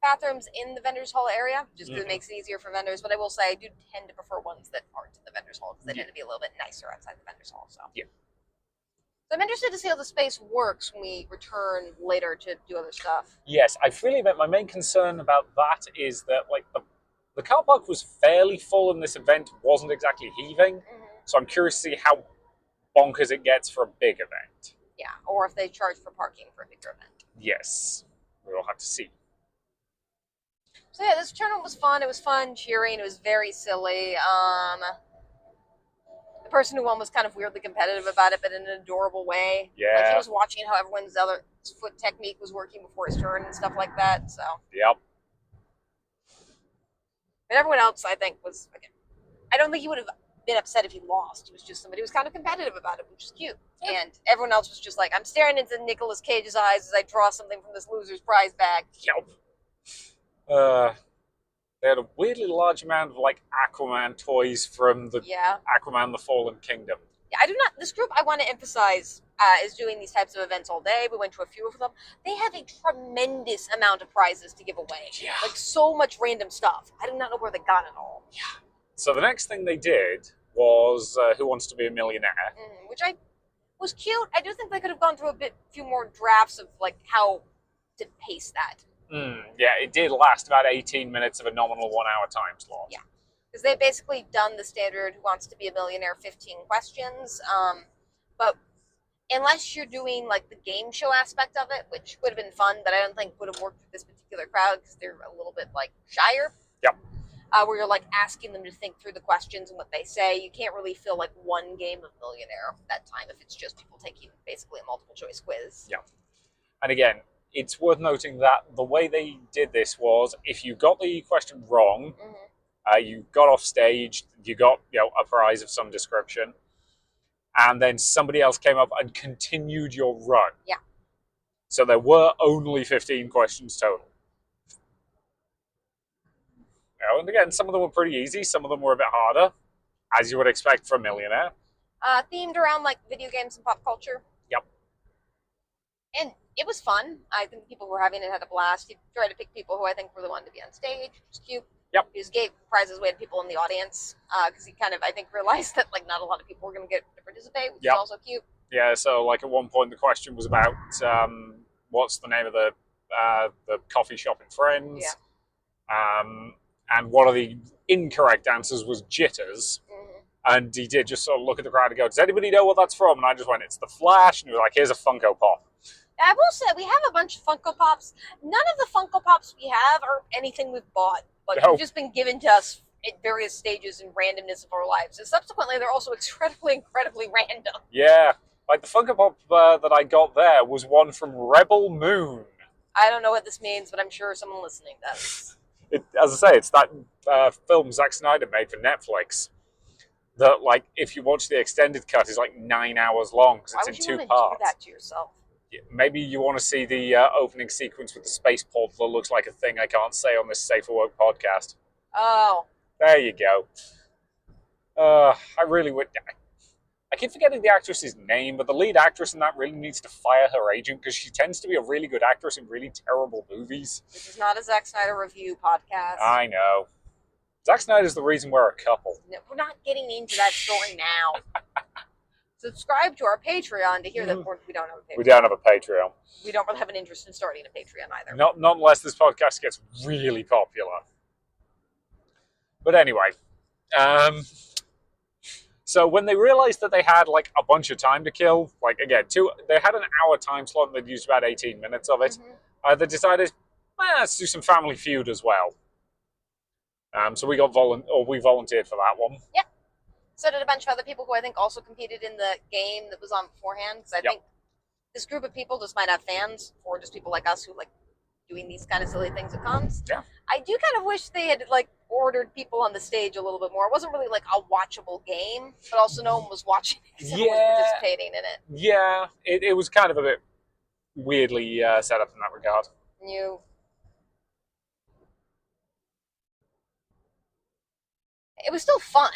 bathrooms in the vendors hall area, just because it makes it easier for vendors. But I will say I do tend to prefer ones that aren't in the vendors hall because they tend to be a little bit nicer outside the vendors hall. So So I'm interested to see how the space works when we return later to do other stuff. Yes, I freely admit my main concern about that is that, like, the car park was fairly full and this event wasn't exactly heaving. So I'm curious to see how bonkers it gets for a big event. Yeah, or if they charge for parking for a bigger event. Yes, we'll have to see. So yeah, this tournament was fun. It was fun cheering. It was very silly. The person who won was kind of weirdly competitive about it, but in an adorable way. Yeah. Like he was watching how everyone's other foot technique was working before his turn and stuff like that. So. Yep. But everyone else, I think, was. Again, I don't think he would have been upset if he lost. He was just somebody who was kind of competitive about it, which is cute. Yeah. And everyone else was just like, I'm staring into Nicolas Cage's eyes as I draw something from this loser's prize bag. Yep. They had a weirdly large amount of, like, Aquaman toys from the Aquaman the Fallen Kingdom. Yeah, I do not. This group I want to emphasize is doing these types of events all day. We went to a few of them. They have a tremendous amount of prizes to give away. Yeah. Like so much random stuff. I do not know where they got it all. Yeah. So the next thing they did was Who Wants to Be a Millionaire? Which was cute. I do think they could have gone through few more drafts of like how to pace that. Yeah, it did last about 18 minutes of a nominal 1 hour time slot. Yeah, because they've basically done the standard Who Wants to Be a Millionaire 15 questions. But unless you're doing like the game show aspect of it, which would have been fun, but I don't think would have worked with this particular crowd because they're a little bit like shyer. Yep. Where you're like asking them to think through the questions and what they say. You can't really feel like one game of Millionaire that time if it's just people taking basically a multiple choice quiz. Yeah. And again, it's worth noting that the way they did this was if you got the question wrong, you got off stage, you got a prize of some description, and then somebody else came up and continued your run. Yeah. So there were only 15 questions total. And again, some of them were pretty easy, some of them were a bit harder, as you would expect from Millionaire. Themed around like video games and pop culture. Yep. And it was fun. I think people were having it, had a blast. He tried to pick people who I think were the one to be on stage, which was cute. Yep. He just gave prizes away to people in the audience because he kind of, I think, realized that like not a lot of people were going to get to participate, which is also cute. Yeah, so like at one point the question was about what's the name of the coffee shop in Friends. Yeah. And one of the incorrect answers was Jitters. And he did just sort of look at the crowd and go, does anybody know what that's from? And I just went, it's The Flash. And he was like, here's a Funko Pop. I will say, we have a bunch of Funko Pops. None of the Funko Pops we have are anything we've bought. Like, they've just been given to us at various stages and randomness of our lives. And subsequently, they're also incredibly random. Yeah. Like, the Funko Pop that I got there was one from Rebel Moon. I don't know what this means, but I'm sure someone listening does. As I say, it's that film Zack Snyder made for Netflix. That, like, if you watch the extended cut, is like 9 hours long because it's in 2 parts. Why would you want to do that to yourself? Maybe you want to see the opening sequence with the spaceport that looks like a thing I can't say on this Safe for Work podcast. Oh. There you go. I really would... I keep forgetting the actress's name, but the lead actress in that really needs to fire her agent because she tends to be a really good actress in really terrible movies. This is not a Zack Snyder review podcast. I know. Zack Snyder's the reason we're a couple. No, we're not getting into that story now. Subscribe to our Patreon to hear that we don't have a Patreon. We don't have a Patreon. We don't really have an interest in starting a Patreon either. Not unless this podcast gets really popular. But anyway, so when they realized that they had like a bunch of time to kill, like again, they had an hour time slot and they'd used about 18 minutes of it. They decided, let's do some Family Feud as well. So we volunteered for that one. Yeah. So did a bunch of other people who I think also competed in the game that was on beforehand. Because I think this group of people just might have fans, or just people like us who like doing these kind of silly things at cons. Yeah. I do kind of wish they had like ordered people on the stage a little bit more. It wasn't really like a watchable game, but also no one was watching it. No one was participating in it. Yeah, it was kind of a bit weirdly set up in that regard. It was still fun.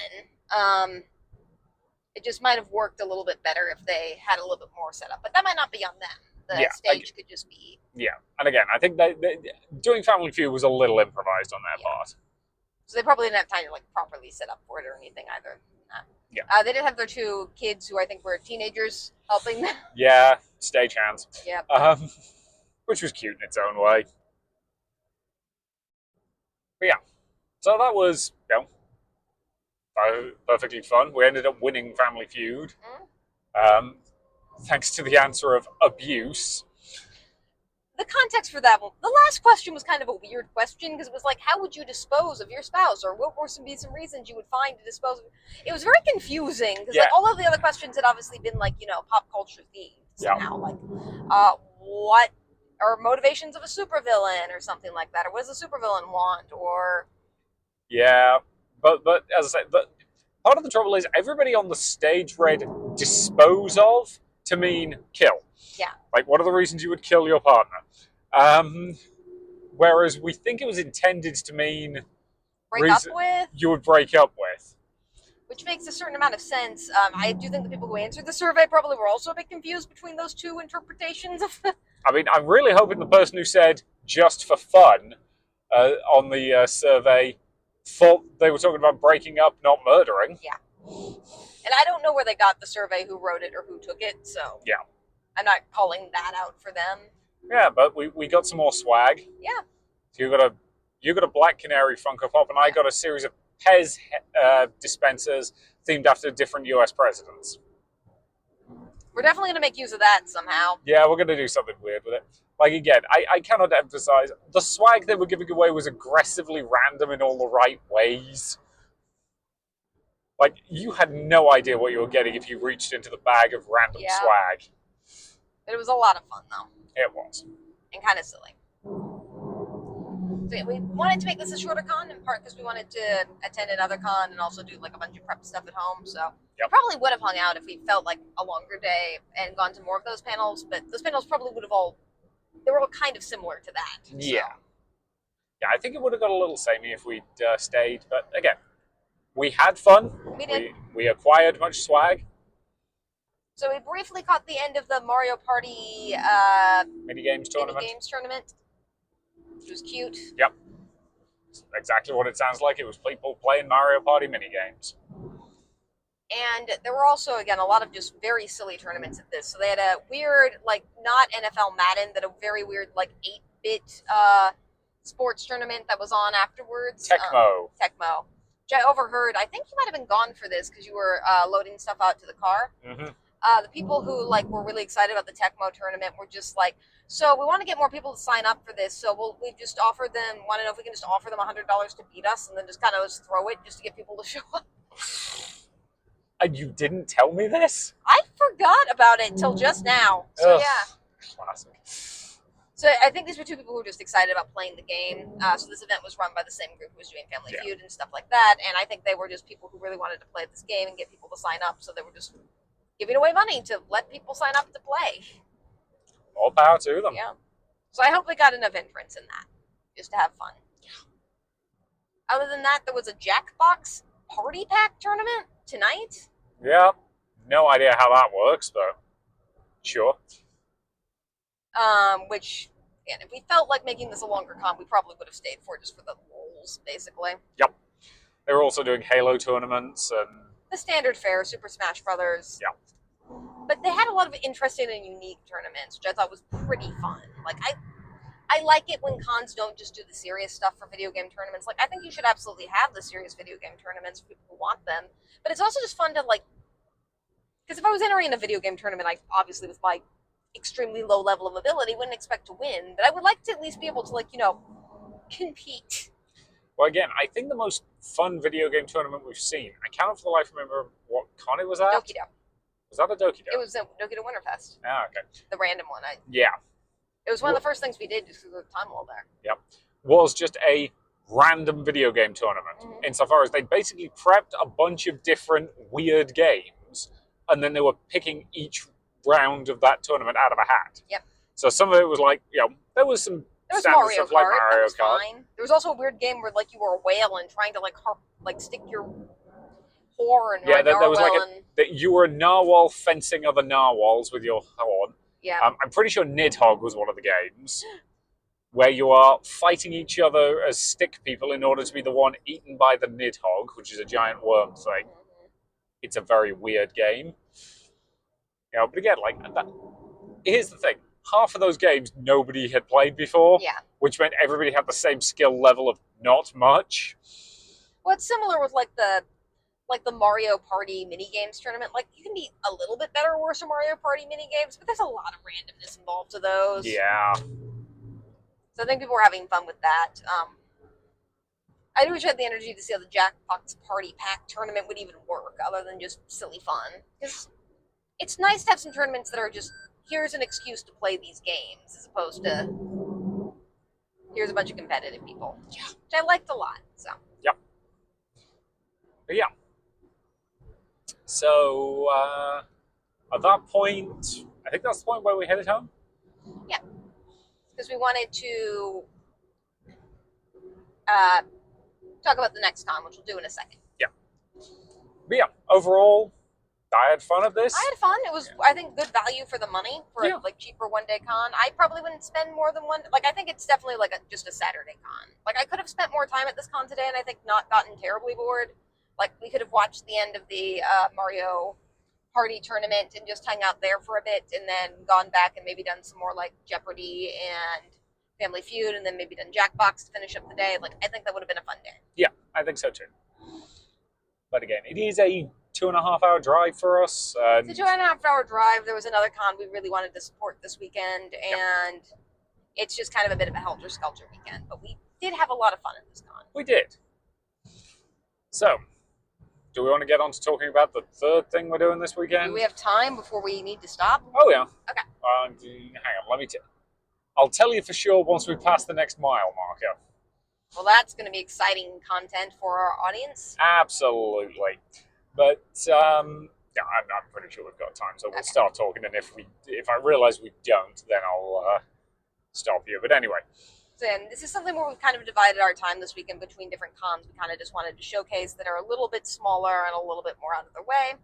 It just might have worked a little bit better if they had a little bit more set up, but that might not be on them. The stage could just be... Yeah, and again, I think doing Family Feud was a little improvised on their part. So they probably didn't have time to like properly set up for it or anything either. Yeah. They did have their two kids who I think were teenagers helping them. Yeah, stagehands. Yeah. Which was cute in its own way. But yeah, so that was, perfectly fun. We ended up winning Family Feud. Thanks to the answer of abuse. The context for that one, the last question was kind of a weird question because it was like, how would you dispose of your spouse, or what were some reasons you would find to dispose of? It was very confusing because like all of the other questions had obviously been like pop culture themed somehow, like what are motivations of a supervillain or something like that, or what does a supervillain want, or but as I said, part of the trouble is everybody on the stage read dispose of to mean kill. Yeah. Like, what are the reasons you would kill your partner? Whereas we think it was intended to mean break up with. You would break up with. Which makes a certain amount of sense. I do think the people who answered the survey probably were also a bit confused between those two interpretations of the... I mean, I'm really hoping the person who said just for fun on the survey thought they were talking about breaking up, not murdering. Yeah. And I don't know where they got the survey, who wrote it, or who took it, so... Yeah. I'm not calling that out for them. Yeah, but we got some more swag. Yeah. So you got a Black Canary Funko Pop, and I got a series of Pez dispensers themed after different US presidents. We're definitely going to make use of that somehow. Yeah, we're going to do something weird with it. Like, again, I cannot emphasize, the swag they were giving away was aggressively random in all the right ways. Like, you had no idea what you were getting if you reached into the bag of random swag. But it was a lot of fun, though. It was. And kind of silly. So we wanted to make this a shorter con, in part because we wanted to attend another con and also do like a bunch of prep stuff at home. So we probably would have hung out if we felt like a longer day and gone to more of those panels. But those panels probably would have they were all kind of similar to that. So. Yeah. Yeah, I think it would have got a little samey if we'd stayed. But again, we had fun. We did. We acquired much swag. So we briefly caught the end of the Mario Party minigames tournament, which was cute. Yep. It's exactly what it sounds like. It was people playing Mario Party minigames. And there were also, again, a lot of just very silly tournaments at this. So they had a weird, like, not NFL Madden, but a very weird, like, 8-bit sports tournament that was on afterwards. Tecmo. Tecmo. Which I overheard. I think you might have been gone for this because you were loading stuff out to the car. Mm-hmm. The people who were really excited about the Tecmo tournament were just like, so we want to get more people to sign up for this, so we've just offered them, want to know if we can just offer them $100 to beat us, and then just kind of just throw it just to get people to show up. And you didn't tell me this? I forgot about it till just now. So yeah. Classic. So I think these were two people who were just excited about playing the game. So this event was run by the same group who was doing Family Feud and stuff like that, and I think they were just people who really wanted to play this game and get people to sign up, so they were just giving away money to let people sign up to play. All power to them. Yeah. So I hope we got enough entrants in that, just to have fun. Other than that, there was a Jackbox Party Pack tournament tonight. Yeah. No idea how that works, but sure. Which, again, if we felt like making this a longer con, we probably would have stayed for just for the roles, basically. Yep. They were also doing Halo tournaments and... the standard fare, Super Smash Brothers. Yeah. but they had a lot of interesting and unique tournaments, which I thought was pretty fun. Like I like it when cons don't just do the serious stuff for video game tournaments. Like I think you should absolutely have the serious video game tournaments for people who want them. But it's also just fun to like, because if I was entering a video game tournament, I obviously with my extremely low level of ability wouldn't expect to win, but I would like to at least be able to like, compete. Well, again, I think the most fun video game tournament we've seen, I cannot for the life remember what con it was at. Dokido. Was that a Dokido? It was a Dokido Winterfest. Ah, okay. The random one. Yeah. It was one of the first things we did just because of the time wall there. Yep. Was just a random video game tournament, insofar as they basically prepped a bunch of different weird games, and then they were picking each round of that tournament out of a hat. Yep. So some of it was like, there was some standard Mario stuff like Kart. Mario That was Kart. fine. There was also a weird game where like you were a whale and trying to like stick your horn. Yeah, or there was like narwhal that you were a narwhal fencing other narwhals with your horn. Yeah. I'm pretty sure Nidhogg was one of the games where you are fighting each other as stick people in order to be the one eaten by the Nidhogg, which is a giant worm thing. It's a very weird game. But again, here's the thing. Half of those games nobody had played before, which meant everybody had the same skill level of not much. Well, it's similar with like the Mario Party mini games tournament. Like you can be a little bit better or worse at Mario Party mini games, but there's a lot of randomness involved to those. Yeah. So I think people were having fun with that. I do wish I had the energy to see how the Jackbox Party Pack tournament would even work, other than just silly fun. Because it's nice to have some tournaments that are just, here's an excuse to play these games, as opposed to here's a bunch of competitive people. Yeah. Which I liked a lot. So. Yep. But yeah. So at that point, I think that's the point where we headed home. Yeah. Because we wanted to talk about the next con, which we'll do in a second. Yeah. But yeah, overall, I had fun at this. I had fun. It was, I think, good value for the money for a cheaper one-day con. I probably wouldn't spend more than one. Like, I think it's definitely like just a Saturday con. Like, I could have spent more time at this con today, and I think not gotten terribly bored. Like, we could have watched the end of the Mario Party tournament and just hung out there for a bit, and then gone back and maybe done some more like Jeopardy and Family Feud, and then maybe done Jackbox to finish up the day. Like, I think that would have been a fun day. Yeah, I think so too. But again, it is a 2.5 hour drive for us. It's a 2.5 hour drive. There was another con we really wanted to support this weekend, and it's just kind of a bit of a helter-skelter weekend. But we did have a lot of fun at this con. We did. So, do we want to get on to talking about the third thing we're doing this weekend? Do we have time before we need to stop? Oh, yeah. Okay. Hang on, I'll tell you for sure once we pass the next mile marker. Well, that's going to be exciting content for our audience. Absolutely. But, I'm pretty sure we've got time, so we'll start talking, and if I realise we don't, then I'll stop you. But anyway. And this is something where we've kind of divided our time this weekend between different cons. We kind of just wanted to showcase that are a little bit smaller and a little bit more out of their way.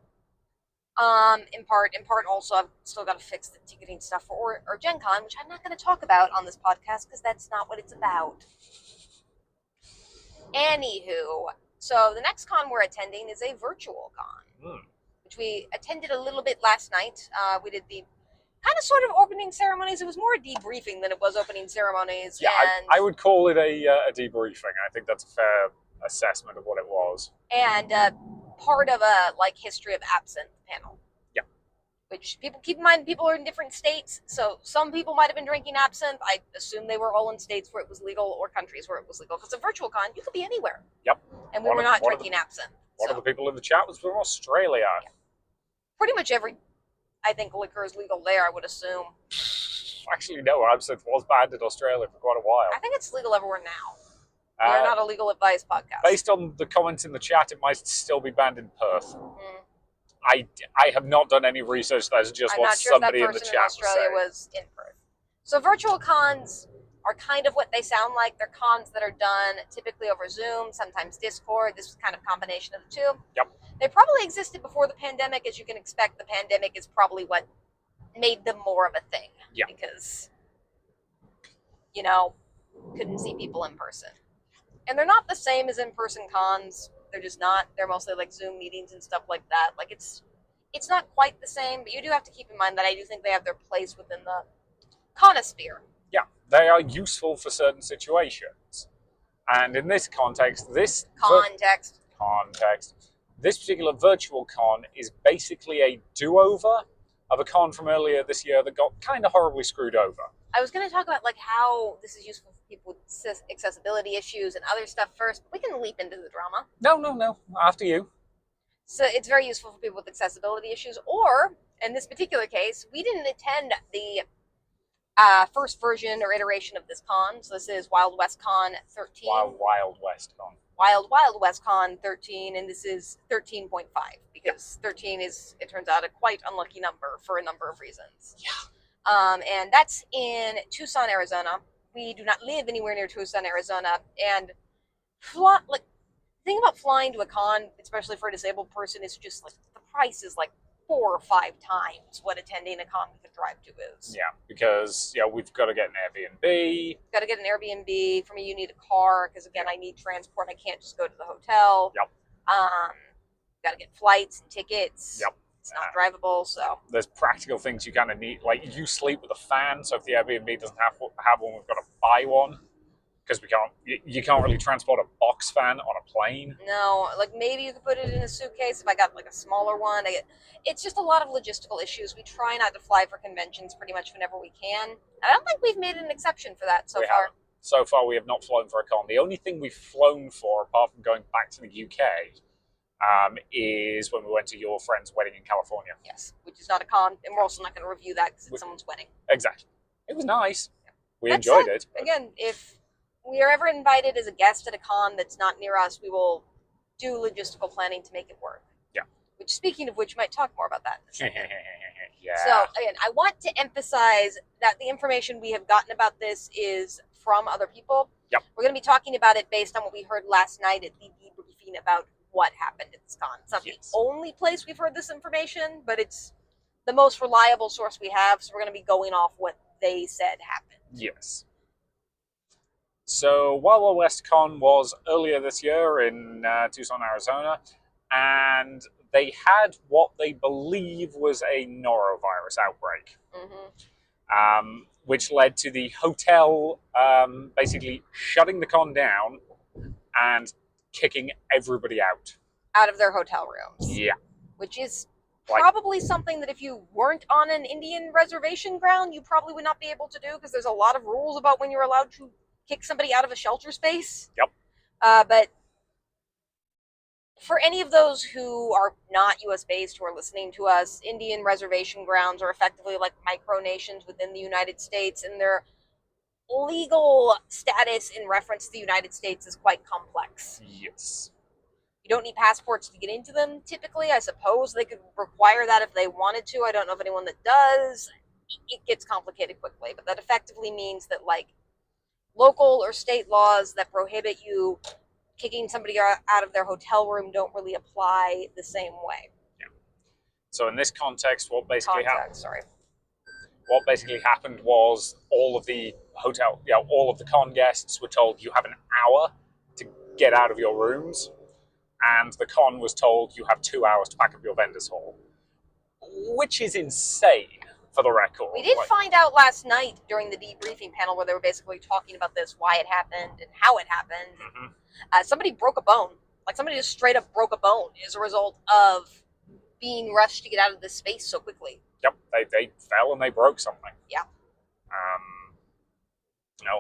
In part also, I've still got to fix the ticketing stuff for or Gen Con, which I'm not going to talk about on this podcast because that's not what it's about. Anywho, so the next con we're attending is a virtual con, which we attended a little bit last night. We did the kind of sort of opening ceremonies. It was more a debriefing than it was opening ceremonies. Yeah, I would call it a debriefing. I think that's a fair assessment of what it was. And part of a history of absinthe panel. Yeah. Which people keep in mind, people are in different states. So some people might have been drinking absinthe. I assume they were all in states where it was legal or countries where it was legal. Because a virtual con, you could be anywhere. Yep. And we were not drinking absinthe. One of the people in the chat was from Australia. Yeah. Pretty much every, I think, liquor is legal there, I would assume. Actually, no, absinthe was banned in Australia for quite a while. I think it's legal everywhere now. We are not a legal advice podcast. Based on the comments in the chat, it might still be banned in Perth. I have not done any research. That's just what somebody in the chat was saying. I'm not sure if that person in Australia was in Perth. So virtual cons are kind of what they sound like. They're cons that are done typically over Zoom, sometimes Discord. This is kind of a combination of the two. Yep. They probably existed before the pandemic. As you can expect, the pandemic is probably what made them more of a thing. Yeah. Because, couldn't see people in person. And they're not the same as in-person cons. They're just not. They're mostly like Zoom meetings and stuff like that. Like it's it's not quite the same, but you do have to keep in mind that I do think they have their place within the conosphere. Yeah, they are useful for certain situations. And in this context, Context. this particular virtual con is basically a do-over of a con from earlier this year that got kind of horribly screwed over. I was going to talk about like how this is useful for people with accessibility issues and other stuff first, but we can leap into the drama. No. After you. So it's very useful for people with accessibility issues, or in this particular case, we didn't attend the first version or iteration of this con. So this is Wild West Con 13. Wild West Con. Wild West Con 13, and this is 13.5 because 13 is, it turns out, a quite unlucky number for a number of reasons. Yeah. And that's in Tucson, Arizona. We do not live anywhere near Tucson, Arizona, and the thing about flying to a con, especially for a disabled person, is just like the price is like 4 or 5 times what attending a con with a drive to is. Yeah, because we've got to get an Airbnb. Got to get an Airbnb. For me, you need a car because again, I need transport. I can't just go to the hotel. Yep. Got to get flights and tickets. Yep. It's not drivable, so there's practical things you kind of need. Like you sleep with a fan, so if the Airbnb doesn't have one, we've got to buy one because you can't really transport a box fan on a plane. No, like maybe you could put it in a suitcase if I got like a smaller one. It's just a lot of logistical issues. We try not to fly for conventions pretty much whenever we can. I don't think we've made an exception for that so far. So far, we have not flown for a con. The only thing we've flown for, apart from going back to the UK, is when we went to your friend's wedding in California. Yes, which is not a con, and we're also not going to review that because it's someone's wedding. Exactly. It was nice. We enjoyed it. But again, if we are ever invited as a guest at a con that's not near us, we will do logistical planning to make it work. Yeah. Which, speaking of which, we might talk more about that in a second. Yeah. So, again, I want to emphasize that the information we have gotten about this is from other people. Yep. We're going to be talking about it based on what we heard last night at the debriefing about what happened at this con. It's not the only place we've heard this information, but it's the most reliable source we have, so we're going to be going off what they said happened. Yes. So Wild West Con was earlier this year in Tucson, Arizona, and they had what they believe was a norovirus outbreak, which led to the hotel basically shutting the con down and kicking everybody out of their hotel rooms. Yeah. Which is probably something that if you weren't on an Indian reservation ground, you probably would not be able to do because there's a lot of rules about when you're allowed to kick somebody out of a shelter space. Yep. But for any of those who are not U.S. based who are listening to us, Indian reservation grounds are effectively like micronations within the United States, and their legal status in reference to the United States is quite complex. Yes. You don't need passports to get into them, typically. I suppose they could require that if they wanted to. I don't know of anyone that does. It gets complicated quickly, but that effectively means that, like, local or state laws that prohibit you kicking somebody out of their hotel room don't really apply the same way. Yeah. So in this context, what basically happened was all of the con guests were told you have an hour to get out of your rooms, and the con was told you have 2 hours to pack up your vendor's hall, which is insane. For the record, we did find out last night during the debriefing panel where they were basically talking about this, why it happened and how it happened. Somebody broke a bone. Like, somebody just straight up broke a bone as a result of being rushed to get out of this space so quickly. Yep, they fell and they broke something. Yeah.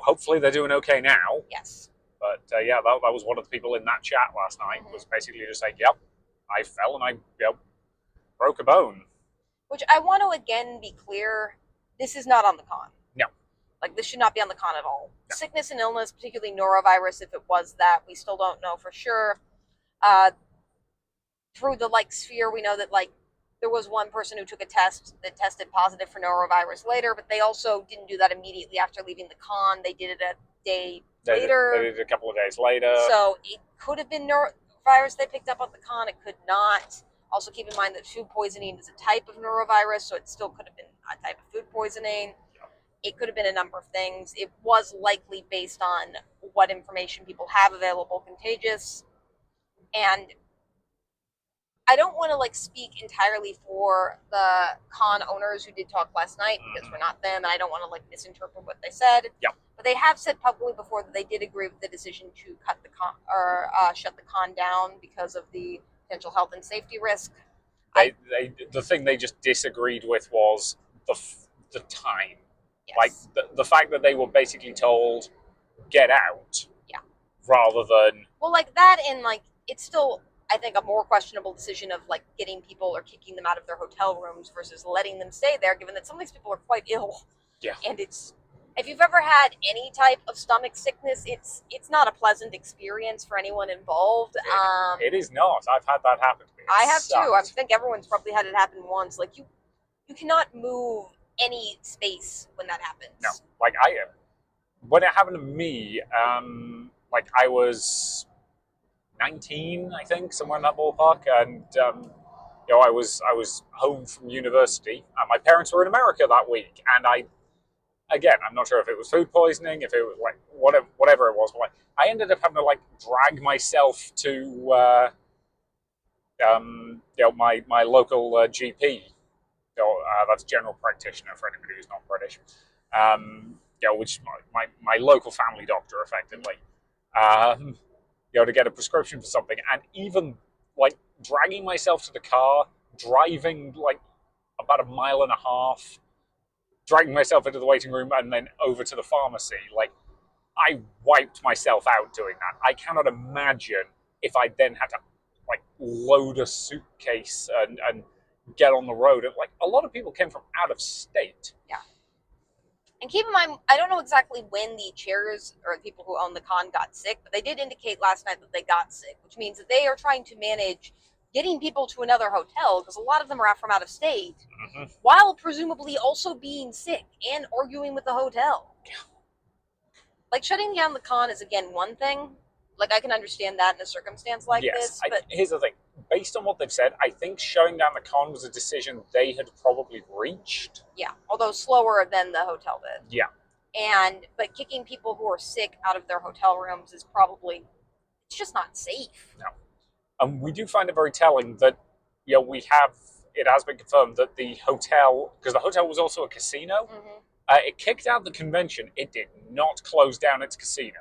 Hopefully they're doing okay now. Yes. But that was one of the people in that chat last night was basically just saying, yep, I fell and I broke a bone. Which I want to again be clear, this is not on the con. No. Like, this should not be on the con at all. No. Sickness and illness, particularly norovirus, if it was that, we still don't know for sure. Through the sphere, we know that there was one person who took a test that tested positive for norovirus later, but they also didn't do that immediately after leaving the con. They did it a day later. They did it a couple of days later. So it could have been norovirus they picked up at the con. It could not. Also, keep in mind that food poisoning is a type of norovirus, so it still could have been a type of food poisoning. Yeah. It could have been a number of things. It was likely based on what information people have available contagious. And I don't want to like speak entirely for the con owners who did talk last night because we're not them, and I don't want to like misinterpret what they said. Yep. But they have said publicly before that they did agree with the decision to cut the con or shut the con down because of the potential health and safety risk. The thing they just disagreed with was the time. Yes. Like the fact that they were basically told, get out. Yeah. Rather than... Well, like that, and like it's still, I think, a more questionable decision of like getting people or kicking them out of their hotel rooms versus letting them stay there, given that some of these people are quite ill. Yeah. And it's, if you've ever had any type of stomach sickness, it's not a pleasant experience for anyone involved. It is not. I've had that happen to me. I have too. I think everyone's probably had it happen once. Like you cannot move any space when that happens. No, like when it happened to me, like I was 19, I think, somewhere in that ballpark, and I was home from university. My parents were in America that week, and I'm not sure if it was food poisoning, if it was like whatever it was, but like, I ended up having to like drag myself to my local GP. That's general practitioner for anybody who's not British. Which my local family doctor, effectively. To get a prescription for something, and even like dragging myself to the car, driving like about 1.5 miles, dragging myself into the waiting room, and then over to the pharmacy. Like, I wiped myself out doing that. I cannot imagine if I then had to like load a suitcase and get on the road. Like, a lot of people came from out of state. Yeah. And keep in mind, I don't know exactly when the chairs or the people who own the con got sick, but they did indicate last night that they got sick, which means that they are trying to manage getting people to another hotel, because a lot of them are from out of state, while presumably also being sick and arguing with the hotel. Yeah. Like, shutting down the con is, again, one thing. Like, I can understand that in a circumstance like this. But here's the thing. Based on what they've said, I think shutting down the con was a decision they had probably reached. Yeah, although slower than the hotel did. Yeah. But kicking people who are sick out of their hotel rooms is probably, it's just not safe. No. And we do find it very telling that, it has been confirmed that the hotel, because the hotel was also a casino, it kicked out the convention. It did not close down its casino.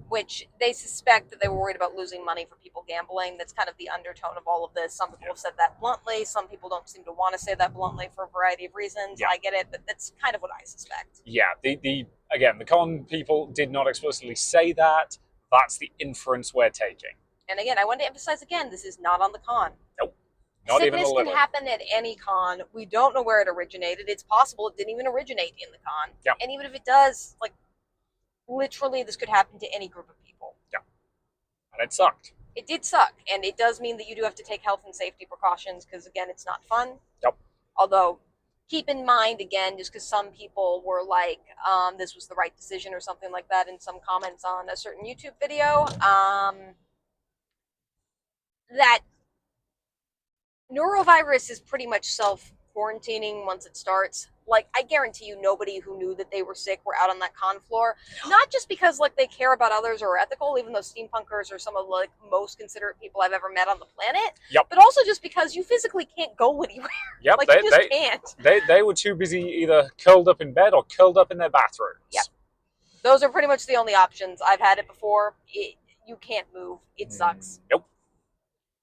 Which they suspect that they were worried about losing money for people gambling. That's kind of the undertone of all of this. Some people have said that bluntly. Some people don't seem to want to say that bluntly for a variety of reasons. Yeah. I get it, but that's kind of what I suspect. Yeah, the con people did not explicitly say that. That's the inference we're taking. And again, I want to emphasize again, this is not on the con. Nope. Not even a little. Sickness can happen at any con. We don't know where it originated. It's possible it didn't even originate in the con. Yeah. And even if it does, like, literally, this could happen to any group of people. Yeah. And it sucked. It did suck. And it does mean that you do have to take health and safety precautions because, again, it's not fun. Yep. Although, keep in mind, again, just because some people were like, this was the right decision or something like that in some comments on a certain YouTube video, that neurovirus is pretty much self-quarantining once it starts. Like, I guarantee you nobody who knew that they were sick were out on that con floor. Not just because, like, they care about others or are ethical, even though steampunkers are some of the, like, most considerate people I've ever met on the planet. Yep. But also just because you physically can't go anywhere. Yep. Like, you just can't. They were too busy either curled up in bed or curled up in their bathrooms. Yep. Those are pretty much the only options. I've had it before. You can't move. It sucks. Nope.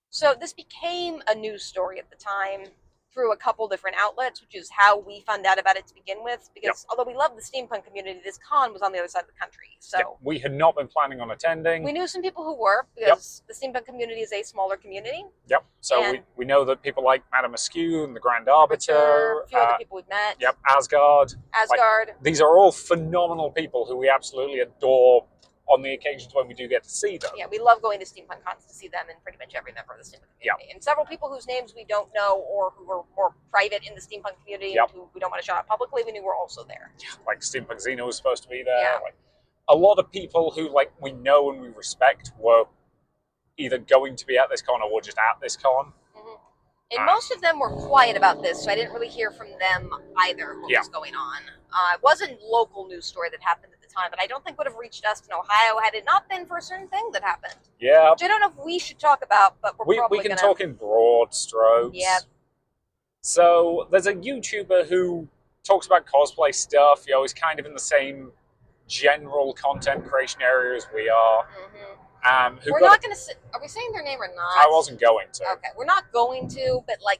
So this became a news story at the time through a couple different outlets, which is how we found out about it to begin with. Because although we love the steampunk community, this con was on the other side of the country. So we had not been planning on attending. We knew some people who were, because the steampunk community is a smaller community. Yep. So we know that people like Madame Askew and the Grand Arbiter. A few other people we've met. Yep. Asgard. Like, these are all phenomenal people who we absolutely adore on the occasions when we do get to see them. Yeah, we love going to steampunk cons to see them and pretty much every member of the steampunk community. And several people whose names we don't know or who are more private in the steampunk community and who we don't want to shout out publicly, we knew were also there. Like Steampunk Xeno was supposed to be there. Yeah. Like, a lot of people who we know and we respect were either going to be at this con or were just at this con. And most of them were quiet about this, so I didn't really hear from them either what was going on. It wasn't a local news story that happened at the time that I don't think would have reached us in Ohio had it not been for a certain thing that happened. Yeah. Which I don't know if we should talk about, but we're probably we can gonna... talk in broad strokes. Yep. So there's a YouTuber who talks about cosplay stuff. You know, he's kind of in the same general content creation area as we are. We're not going to... Are we saying their name or not? I wasn't going to. Okay, we're not going to, but like...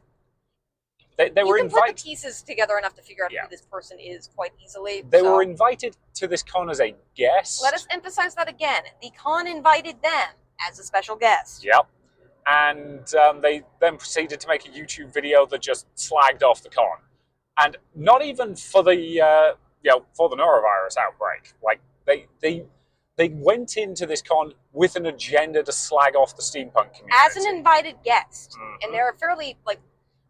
They were invited. You can put the pieces together enough to figure out who this person is quite easily. They were invited to this con as a guest. Let us emphasize that again. The con invited them as a special guest. Yep. And they then proceeded to make a YouTube video that just slagged off the con. And not even for the for the norovirus outbreak. Like they went into this con with an agenda to slag off the steampunk community. As an invited guest. And they're a fairly, like,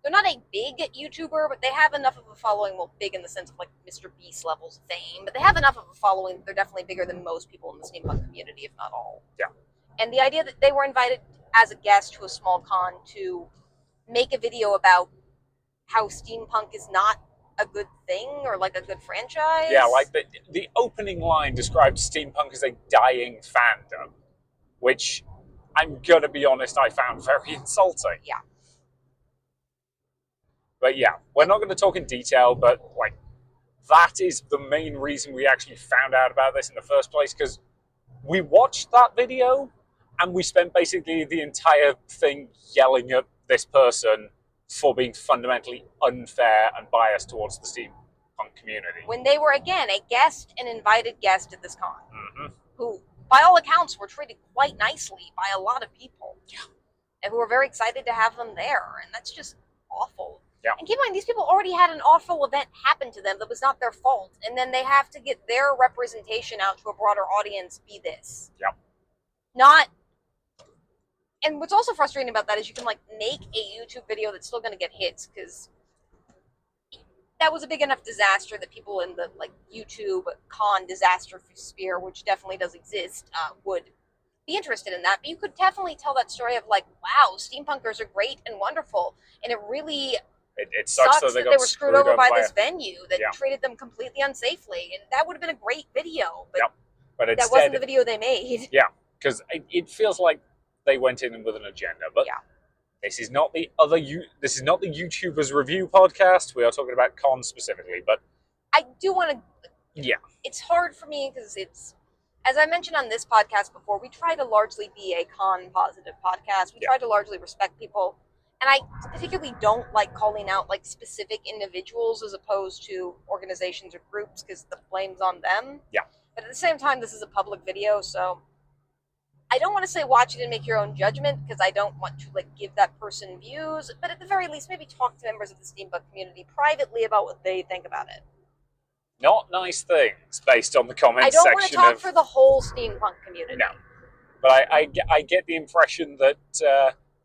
they're not a big YouTuber, but they have enough of a following, well, big in the sense of like Mr. Beast levels of fame, but they have enough of a following that they're definitely bigger than most people in the steampunk community, if not all. Yeah. And the idea that they were invited as a guest to a small con to make a video about how steampunk is not a good thing or like a good franchise. Yeah, like the opening line described steampunk as a dying fandom, which I'm gonna be honest, I found very insulting. Yeah. But yeah, we're not going to talk in detail, but like that is the main reason we actually found out about this in the first place, because we watched that video and we spent basically the entire thing yelling at this person for being fundamentally unfair and biased towards the steampunk community. When they were, again, a guest, an invited guest at this con, who, by all accounts, were treated quite nicely by a lot of people. Yeah. And who were very excited to have them there, and that's just awful. Yeah. And keep in mind, these people already had an awful event happen to them that was not their fault, and then they have to get their representation out to a broader audience be this. Yeah. Not... And what's also frustrating about that is you can, like, make a YouTube video that's still going to get hits, because that was a big enough disaster that people in the, like, YouTube con disaster sphere, which definitely does exist, would be interested in that. But you could definitely tell that story of, like, wow, steampunkers are great and wonderful, and it really... It sucks that they were screwed over by this venue that treated them completely unsafely, and that would have been a great video, but instead, that wasn't the video they made. Yeah, because it feels like they went in with an agenda, but this is not the YouTubers review podcast. We are talking about cons specifically, but I do want to. Yeah, it's hard for me because it's, as I mentioned on this podcast before, we try to largely be a con positive podcast. We try to largely respect people. And I particularly don't like calling out like specific individuals as opposed to organizations or groups because the blame's on them. Yeah. But at the same time, this is a public video, so I don't want to say watch it and make your own judgment because I don't want to like give that person views. But at the very least, maybe talk to members of the steampunk community privately about what they think about it. Not nice things based on the comments section. I don't want to talk for the whole steampunk community. No. But I get the impression that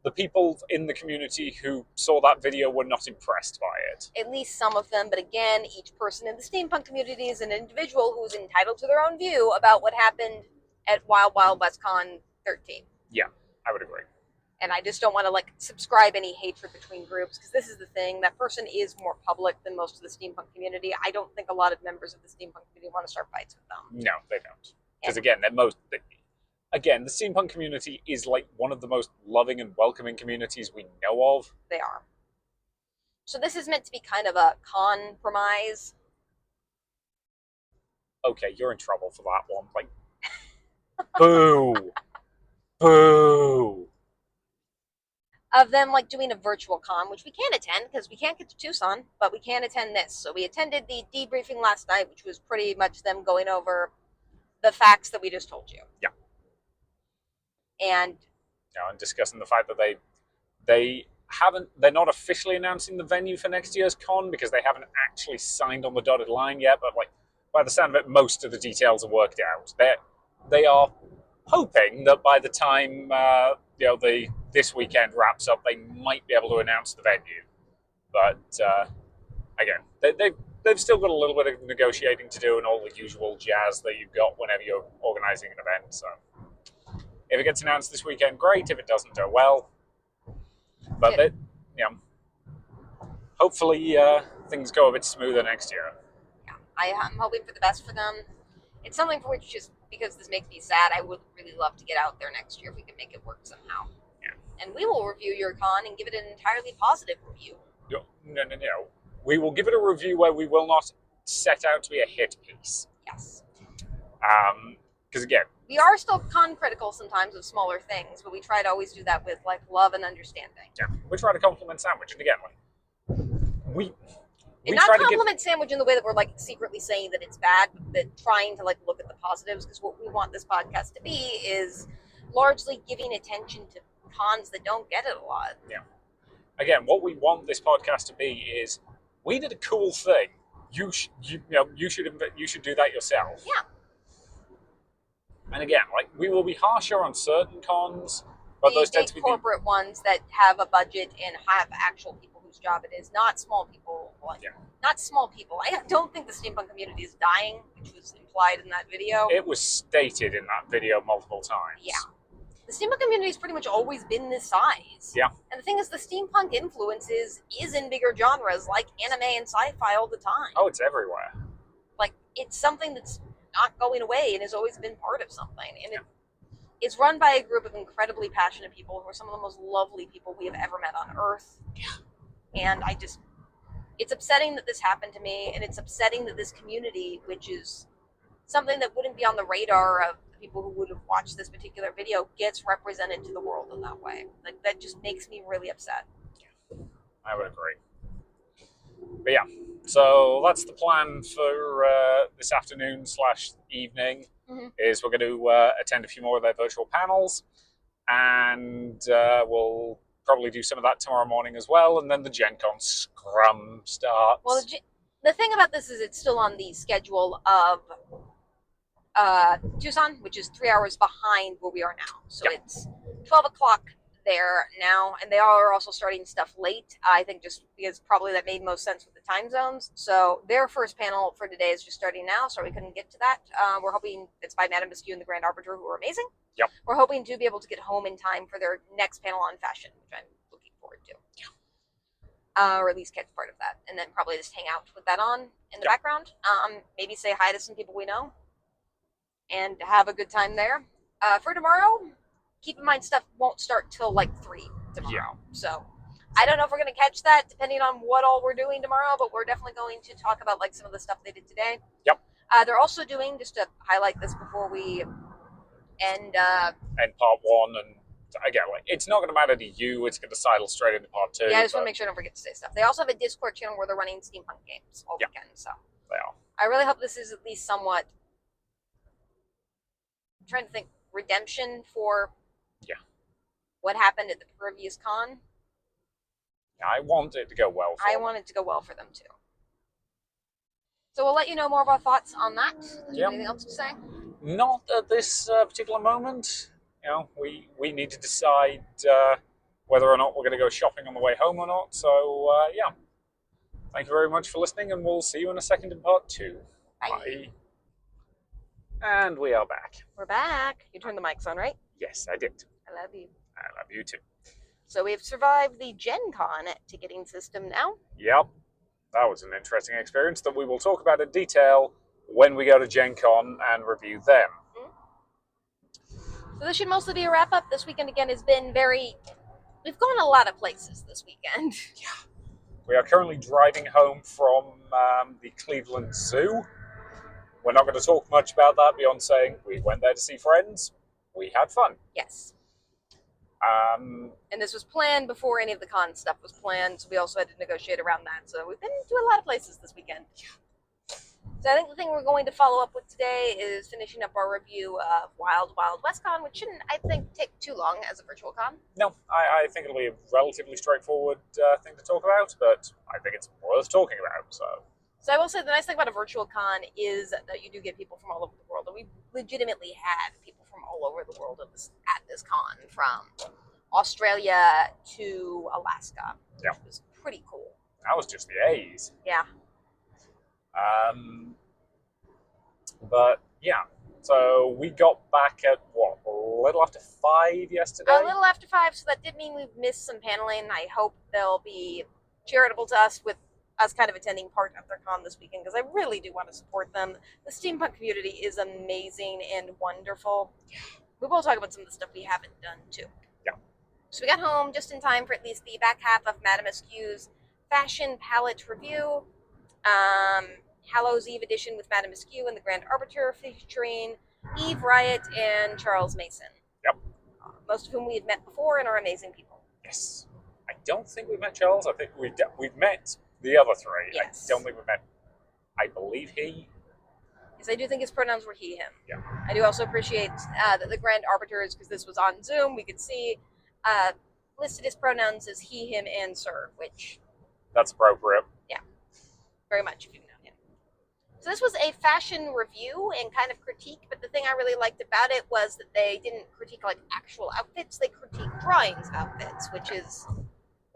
the people in the community who saw that video were not impressed by it. At least some of them, but again, each person in the steampunk community is an individual who is entitled to their own view about what happened at Wild Wild West Con 13. Yeah, I would agree. And I just don't want to like subscribe any hatred between groups, because this is the thing, that person is more public than most of the steampunk community. I don't think a lot of members of the steampunk community want to start fights with them. No, they don't. Because again, Again, the steampunk community is like one of the most loving and welcoming communities we know of. They are. So this is meant to be kind of a compromise. Okay, you're in trouble for that one. Like, boo. Boo. Of them like doing a virtual con, which we can't attend because we can't get to Tucson, but we can attend this. So we attended the debriefing last night, which was pretty much them going over the facts that we just told you. Yeah. And discussing the fact that they're not officially announcing the venue for next year's con because they haven't actually signed on the dotted line yet, but like by the sound of it, most of the details are worked out. They are hoping that by the time this weekend wraps up, they might be able to announce the venue. But again, they've still got a little bit of negotiating to do and all the usual jazz that you've got whenever you're organizing an event. So if it gets announced this weekend, great. If it doesn't, oh well. But hopefully things go a bit smoother next year. Yeah, I'm hoping for the best for them. it's something for which, just because this makes me sad, I would really love to get out there next year if we can make it work somehow. Yeah. And we will review your con and give it an entirely positive review. No. We will give it a review where we will not set out to be a hit piece. Yes. Because again, we are still con critical sometimes of smaller things, but we try to always do that with like love and understanding. Yeah, we try to compliment Sandwich, and again, like we not try to compliment Sandwich in the way that we're like secretly saying that it's bad, but trying to like look at the positives, because what we want this podcast to be is largely giving attention to cons that don't get it a lot. Yeah. Again, what we want this podcast to be is, we did a cool thing. You should do that yourself. Yeah. And again, like, we will be harsher on certain cons, but those tend to be corporate ones that have a budget and have actual people whose job it is, not small people. Like, yeah. Not small people. I don't think the steampunk community is dying, which was implied in that video. It was stated in that video multiple times. Yeah. The steampunk community has pretty much always been this size. Yeah. And the thing is, the steampunk influence is in bigger genres like anime and sci-fi all the time. Oh, it's everywhere. Like, it's something that's not going away and has always been part of something. And it's run by a group of incredibly passionate people who are some of the most lovely people we have ever met on Earth. Yeah. And it's upsetting that this happened to me, and it's upsetting that this community, which is something that wouldn't be on the radar of the people who would have watched this particular video, gets represented to the world in that way. Like, that just makes me really upset. Yeah, I would agree. But yeah, so that's the plan for this afternoon / evening. Mm-hmm. Is we're going to attend a few more of their virtual panels, and we'll probably do some of that tomorrow morning as well, and then the Gen Con scrum starts. Well, the thing about this is it's still on the schedule of Tucson, which is 3 hours behind where we are now. So Yep. It's 12 o'clock there now, and they are also starting stuff late. I think just because probably that made most sense with the time zones. So their first panel for today is just starting now, so we couldn't get to that. We're hoping it's by Madame Biscuit and the Grand Arbiter, who are amazing. Yep. We're hoping to be able to get home in time for their next panel on fashion, which I'm looking forward to. Yeah. Or at least catch part of that, and then probably just hang out with that on in the Yep. background. Maybe say hi to some people we know, and have a good time there. For tomorrow, keep in mind stuff won't start till like 3 tomorrow. Yeah. So I don't know if we're going to catch that depending on what all we're doing tomorrow, but we're definitely going to talk about like some of the stuff they did today. Yep. They're also doing, just to highlight this before we end part 1, and again, like, it's not going to matter to you. It's going to sidle straight into part 2. Yeah, I just want to make sure I don't forget to say stuff. They also have a Discord channel where they're running steampunk games all weekend. So they are. I really hope this is at least somewhat, I'm trying to think, redemption for what happened at the previous con. I want it to go well for I them. want it to go well for them too. So we'll let you know more of our thoughts on that. Yep. Anything else to say? Not at this particular moment. You know, we need to decide whether or not we're going to go shopping on the way home or not. So, yeah. Thank you very much for listening, and we'll see you in a second in part 2. Bye. And we are back. We're back. You turned the mics on, right? Yes, I did. I love you. I love you too. So we've survived the Gen Con ticketing system now. Yep. That was an interesting experience that we will talk about in detail when we go to Gen Con and review them. So this should mostly be a wrap-up. This weekend, again, has been we've gone a lot of places this weekend. Yeah. We are currently driving home from the Cleveland Zoo. We're not going to talk much about that beyond saying we went there to see friends. We had fun. Yes. And this was planned before any of the con stuff was planned, so we also had to negotiate around that. So we've been to a lot of places this weekend. So I think the thing we're going to follow up with today is finishing up our review of Wild Wild West Con, which shouldn't, I think, take too long as a virtual con. No, I think it'll be a relatively straightforward thing to talk about, but I think it's worth talking about. So I will say the nice thing about a virtual con is that you do get people from all over the world, and we legitimately had people from all over the world at this con, from Australia to Alaska, which was pretty cool. That was just the A's. Yeah. But yeah, so we got back at what, a little after 5 yesterday? A little after 5, so that did mean we've missed some paneling. I hope they'll be charitable to us with us kind of attending part of their con this weekend because I really do want to support them. The steampunk community is amazing and wonderful. We will talk about some of the stuff we haven't done too. Yeah. So we got home just in time for at least the back half of Madame Askew's fashion palette review. Hallows Eve edition with Madame Askew and the Grand Arbiter featuring Eve Riot and Charles Mason. Yep. Most of whom we have met before and are amazing people. Yes. I don't think we've met Charles. I think we've met the other three. Yes. I don't think we've met, I believe he. Yes, I do think his pronouns were he, him. Yeah. I do also appreciate that the Grand Arbiters, because this was on Zoom, we could see listed his pronouns as he, him, and sir, which... That's appropriate. Yeah. Very much, if you know him. So this was a fashion review and kind of critique, but the thing I really liked about it was that they didn't critique like actual outfits, they critiqued drawings of outfits, which is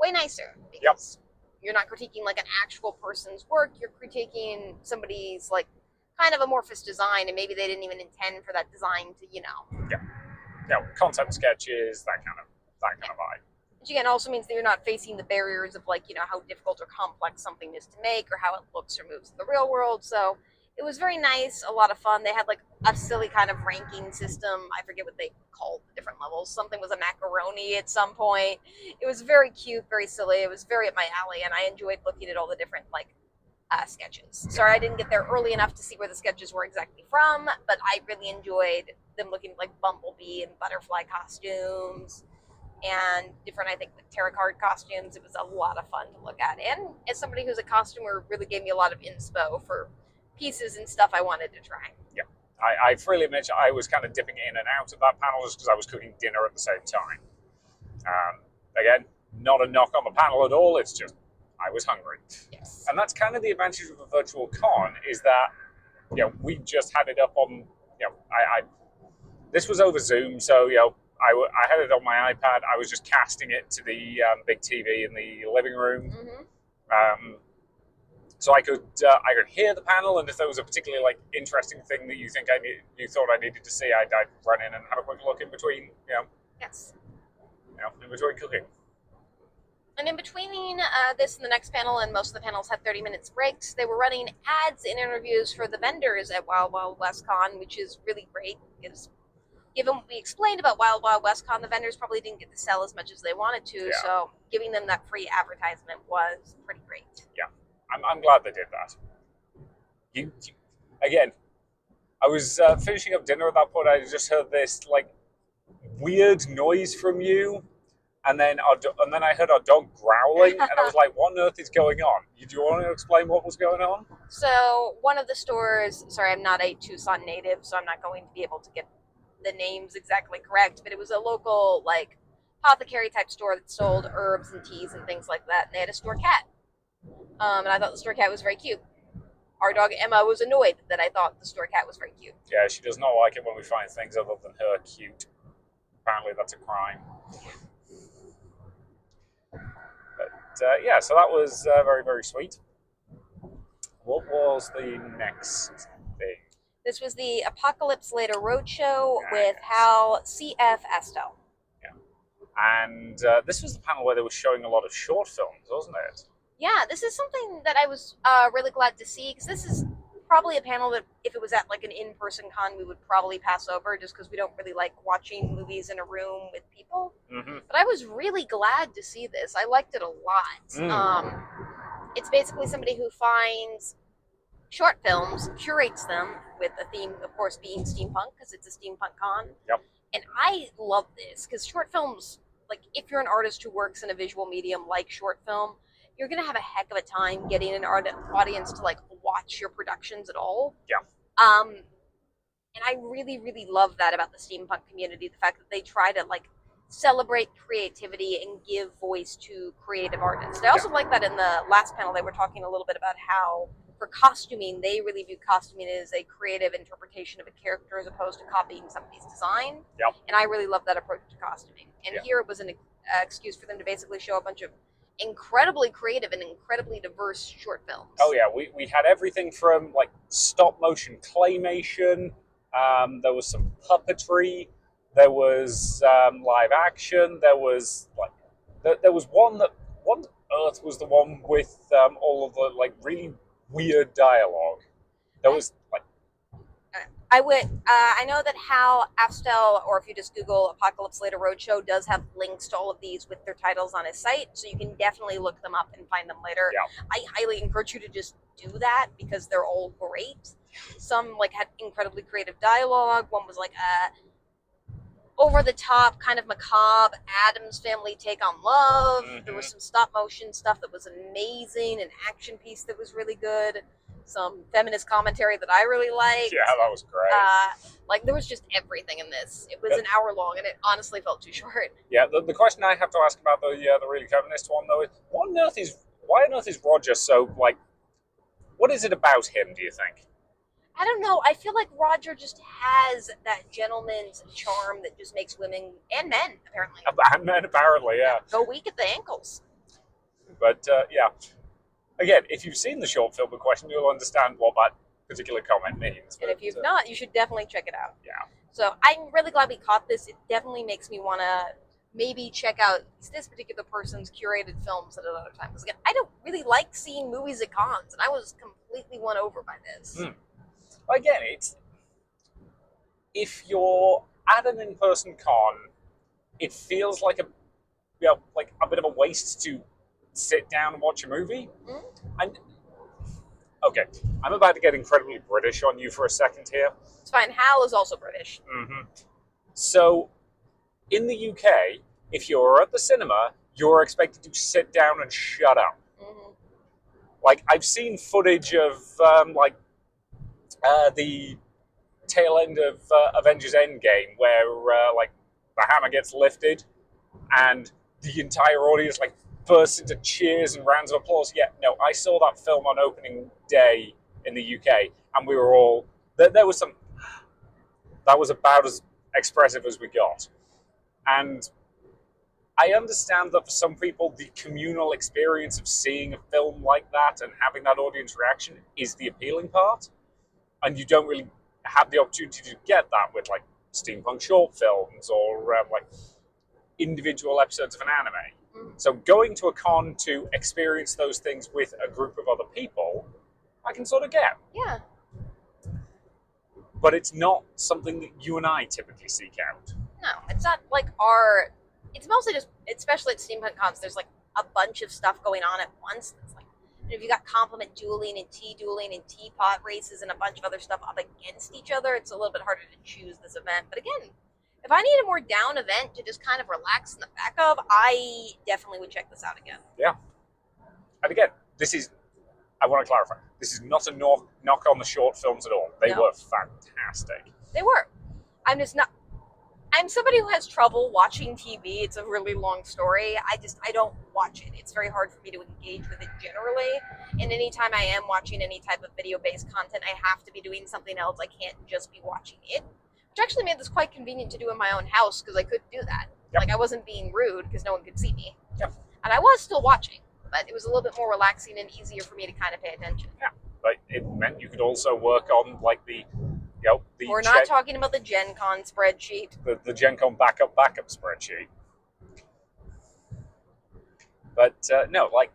way nicer. Because you're not critiquing like an actual person's work, you're critiquing somebody's like kind of amorphous design, and maybe they didn't even intend for that design to, concept sketches, that kind of vibe. Which again also means that you're not facing the barriers of like, how difficult or complex something is to make or how it looks or moves in the real world. So it was very nice, a lot of fun. They had like a silly kind of ranking system. I forget what they called the different levels. Something was a macaroni at some point. It was very cute, very silly. It was very up my alley, and I enjoyed looking at all the different like sketches. Sorry I didn't get there early enough to see where the sketches were exactly from, but I really enjoyed them looking like Bumblebee and butterfly costumes and different, I think, tarot card costumes. It was a lot of fun to look at. And as somebody who's a costumer, really gave me a lot of inspo for pieces and stuff I wanted to try. Yeah. I freely admit I was kind of dipping in and out of that panel just because I was cooking dinner at the same time. Again, not a knock on the panel at all. It's just I was hungry. Yes. And that's kind of the advantage of a virtual con is that, we just had it up on, this was over Zoom, so, I had it on my iPad. I was just casting it to the big TV in the living room. Mm-hmm. So I could hear the panel, and if there was a particularly interesting thing that you thought I needed to see, I'd run in and have a quick look in between, Yes. In between cooking. And in between this and the next panel, and most of the panels had 30 minutes breaks, they were running ads and interviews for the vendors at Wild Wild West Con, which is really great because given what we explained about Wild Wild West Con, the vendors probably didn't get to sell as much as they wanted to, so giving them that free advertisement was pretty great. Yeah, I'm glad they did that. Again, I was finishing up dinner at that point. I just heard this weird noise from you, and then I heard our dog growling, and I was like, "What on earth is going on?" Do you want to explain what was going on? So one of the stores, sorry, I'm not a Tucson native, so I'm not going to be able to get the names exactly correct, but it was a local apothecary type store that sold herbs and teas and things like that, and they had a store cat, and I thought the store cat was very cute. Our dog Emma was annoyed that I thought the store cat was very cute. Yeah, she does not like it when we find things other than her cute. Apparently that's a crime. But so that was very, very sweet. What was the next thing? This was the Apocalypse Later Roadshow with Hal C.F. Asto. Yeah. And this was the panel where they were showing a lot of short films, wasn't it? Yeah, this is something that I was really glad to see, because this is probably a panel that if it was at an in-person con, we would probably pass over just because we don't really like watching movies in a room with people. Mm-hmm. But I was really glad to see this. I liked it a lot. It's basically somebody who finds short films, curates them with the theme, of course, being steampunk, because it's a steampunk con. Yep. And I love this, because short films, if you're an artist who works in a visual medium like short film, you're going to have a heck of a time getting an audience to watch your productions at all. Yeah. And I really, really love that about the steampunk community, the fact that they try to celebrate creativity and give voice to creative artists. I also like that in the last panel they were talking a little bit about how for costuming, they really view costuming as a creative interpretation of a character as opposed to copying somebody's design. Yep. And I really love that approach to costuming. And here it was an excuse for them to basically show a bunch of incredibly creative and incredibly diverse short films. Oh yeah, we had everything from stop motion claymation, there was some puppetry, there was live action, there was there was one Earth was the one with all of the like really weird dialogue. That was like I know that Hal Afstel, or if you just Google Apocalypse Later Roadshow, does have links to all of these with their titles on his site, so you can definitely look them up and find them later. Yeah. I highly encourage you to just do that because they're all great. Some like had incredibly creative dialogue. One was like over the top, kind of macabre Addams Family take on love. Mm-hmm. There was some stop motion stuff that was amazing, an action piece that was really good, some feminist commentary that I really liked. Yeah, that was great. Like there was just everything in this. It was an hour long, and it honestly felt too short. Yeah, the question I have to ask about the really feminist one though is why on earth is Roger so like? What is it about him? Do you think? I don't know. I feel like Roger just has that gentleman's charm that just makes women and men apparently. And men apparently, yeah. Go weak at the ankles. But yeah, again, if you've seen the short film in question, you'll understand what that particular comment means. And if you've not, you should definitely check it out. Yeah. So I'm really glad we caught this. It definitely makes me want to maybe check out this particular person's curated films at another time. Because again, I don't really like seeing movies at cons, and I was completely won over by this. Again, it's if you're at an in-person con, it feels like a bit of a waste to sit down and watch a movie. And okay, I'm about to get incredibly British on you for a second here. It's fine. Hal is also British. So, in the UK, if you're at the cinema, you're expected to sit down and shut up. Like, I've seen footage of the tail end of Avengers Endgame, where like the hammer gets lifted, and the entire audience like bursts into cheers and rounds of applause. Yeah, no, I saw that film on opening day in the UK, and we were all there was some that was about as expressive as we got, and I understand that for some people, the communal experience of seeing a film like that and having that audience reaction is the appealing part. And you don't really have the opportunity to get that with like steampunk short films or like individual episodes of an anime. So going to a con to experience those things with a group of other people, I can sort of get. Yeah. But it's not something that you and I typically seek out. No, it's not like our. It's mostly just, especially at steampunk cons, there's like a bunch of stuff going on at once. It's like, if you got compliment dueling and tea dueling and teapot races and a bunch of other stuff up against each other, it's a little bit harder to choose this event. But again, if I need a more down event to just kind of relax in the back of, I definitely would check this out again. Yeah. And again, I want to clarify, this is not a knock on the short films at all. They were fantastic. They were. I'm somebody who has trouble watching TV. It's a really long story. I don't watch it. It's very hard for me to engage with it generally. And anytime I am watching any type of video-based content, I have to be doing something else. I can't just be watching it. Which actually made this quite convenient to do in my own house because I could do that. Like I wasn't being rude because no one could see me. And I was still watching, but it was a little bit more relaxing and easier for me to kind of pay attention. But it meant you could also work on like we're not talking about the Gen Con spreadsheet. The Gen Con backup spreadsheet. But no, like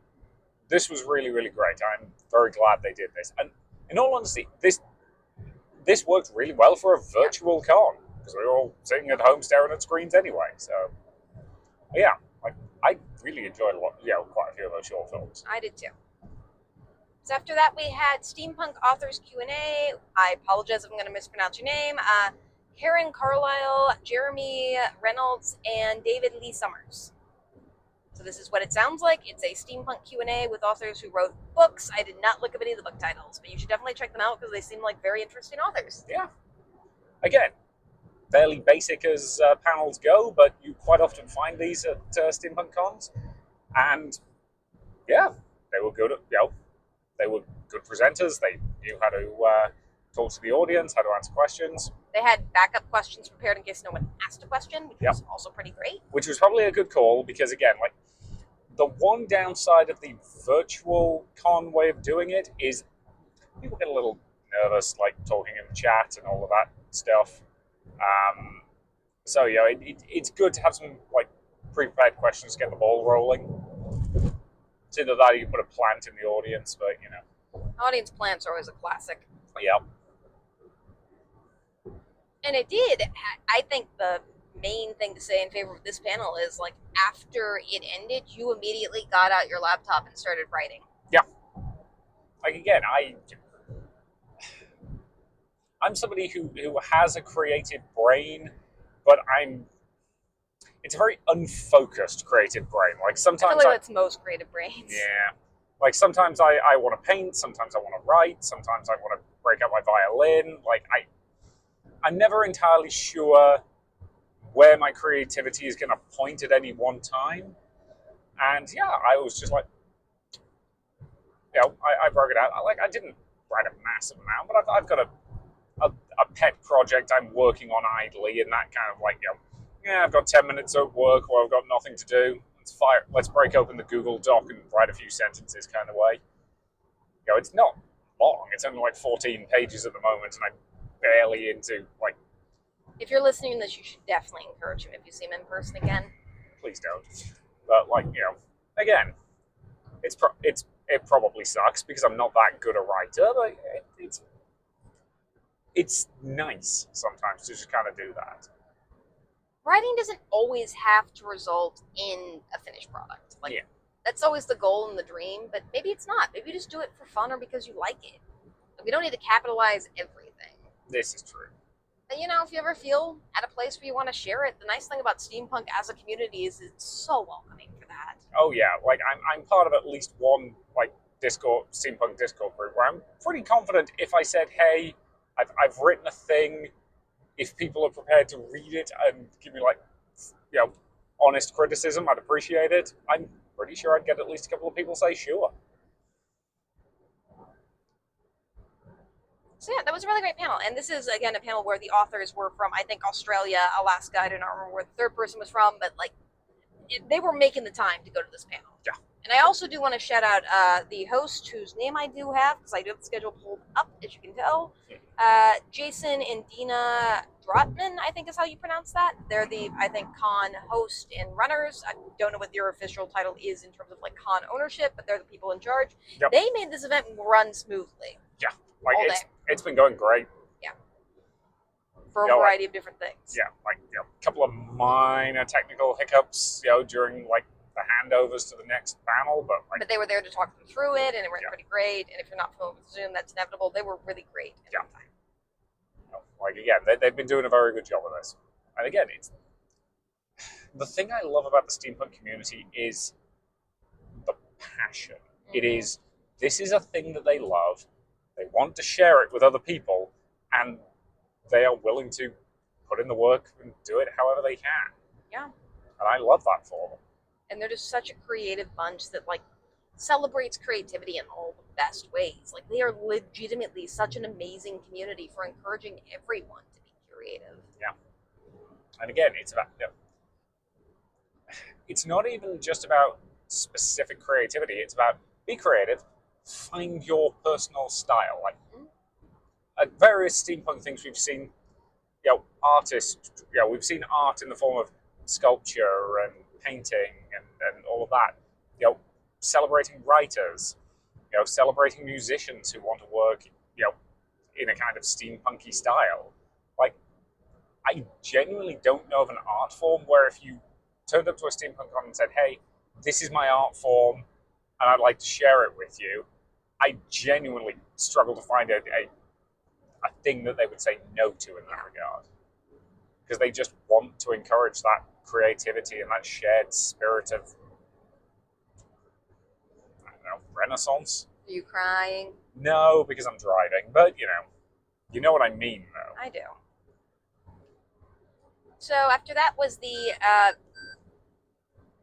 this was really, really great. I'm very glad they did this. And in all honesty, this worked really well for a virtual con because we were all sitting at home staring at screens anyway. So yeah, like I really enjoyed quite a few of those short films. I did too. So after that, we had Steampunk Authors Q&A. I apologize if I'm going to mispronounce your name. Karen Carlisle, Jeremy Reynolds, and David Lee Summers. So this is what it sounds like. It's a steampunk Q&A with authors who wrote books. I did not look up any of the book titles, but you should definitely check them out because they seem like very interesting authors. Yeah. Again, fairly basic as panels go, but you quite often find these at steampunk cons. And yeah, they were good. They were good presenters. They knew how to talk to the audience, how to answer questions. They had backup questions prepared in case no one asked a question, which was also pretty great. Which was probably a good call because, again, like the one downside of the virtual con way of doing it is people get a little nervous, like talking in the chat and all of that stuff. So it's good to have some like pre-prepared questions to get the ball rolling. It's either that or you put a plant in the audience, but you know. Audience plants are always a classic. Yeah. And it did. I think the main thing to say in favor of this panel is like after it ended, you immediately got out your laptop and started writing. Yeah. Like again, I'm somebody who has a creative brain, but it's a very unfocused creative brain. Like sometimes I feel like that's most creative brains. Yeah. Like sometimes I want to paint, sometimes I want to write, sometimes I want to break out my violin. Like I'm never entirely sure where my creativity is going to point at any one time. And yeah, I was just like, you know, I broke it out. Like I didn't write a massive amount, but I've got a pet project I'm working on idly, and that kind of like, you know, yeah, I've got 10 minutes at work or I've got nothing to do. Let's break open the Google Doc and write a few sentences kind of way. You know, it's not long. It's only like 14 pages at the moment, and I'm barely into like. If you're listening to this, you should definitely encourage him if you see him in person again. Please don't. But like, you know, again, it probably sucks because I'm not that good a writer, but it's nice sometimes to just kind of do that. Writing doesn't always have to result in a finished product. Like, yeah. That's always the goal and the dream, but maybe it's not. Maybe you just do it for fun or because you like it. We don't need to capitalize everything. This is true. But, you know, if you ever feel at a place where you want to share it, the nice thing about steampunk as a community is it's so welcoming for that. Oh yeah, like I'm part of at least one like steampunk Discord group where I'm pretty confident if I said, hey, I've written a thing, if people are prepared to read it and give me like, you know, honest criticism, I'd appreciate it. I'm pretty sure I'd get at least a couple of people say sure. So yeah, that was a really great panel. And this is, again, a panel where the authors were from, I think, Australia, Alaska. I don't remember where the third person was from, but like they were making the time to go to this panel. Yeah. And I also do want to shout out the host, whose name I do have, because I do have the schedule pulled up, as you can tell. Jason and Dina Drotman, I think is how you pronounce that. They're the, I think, con host and runners. I don't know what their official title is in terms of like con ownership, but they're the people in charge. Yep. They made this event run smoothly. Yeah, like it's been going great. Yeah. For a variety of different things. Yeah, like, you know, a couple of minor technical hiccups, you know, during like the handovers to the next panel, but they were there to talk them through it, and it went pretty great. And if you're not familiar with Zoom, that's inevitable. They were really great at the time. Like again, they've been doing a very good job of this. And again, it's the thing I love about the steampunk community is the passion. Mm-hmm. This is a thing that they love. They want to share it with other people, and they are willing to put in the work and do it however they can. Yeah. And I love that for them. And they're just such a creative bunch that like celebrates creativity in all the best ways. Like they are legitimately such an amazing community for encouraging everyone to be creative. Yeah. And again, it's about, you know, it's not even just about specific creativity. It's about be creative, find your personal style. Like at various steampunk things we've seen, you know, artists, you know, we've seen art in the form of sculpture and painting and all of that, you know, celebrating writers, you know, celebrating musicians who want to work, you know, in a kind of steampunky style. Like, I genuinely don't know of an art form where if you turned up to a steampunk con and said, hey, this is my art form and I'd like to share it with you, I genuinely struggle to find a thing that they would say no to in that regard. Because they just want to encourage that creativity and that shared spirit of, I don't know, Renaissance. Are you crying? No, because I'm driving, but you know what I mean, though. I do. So after that was the,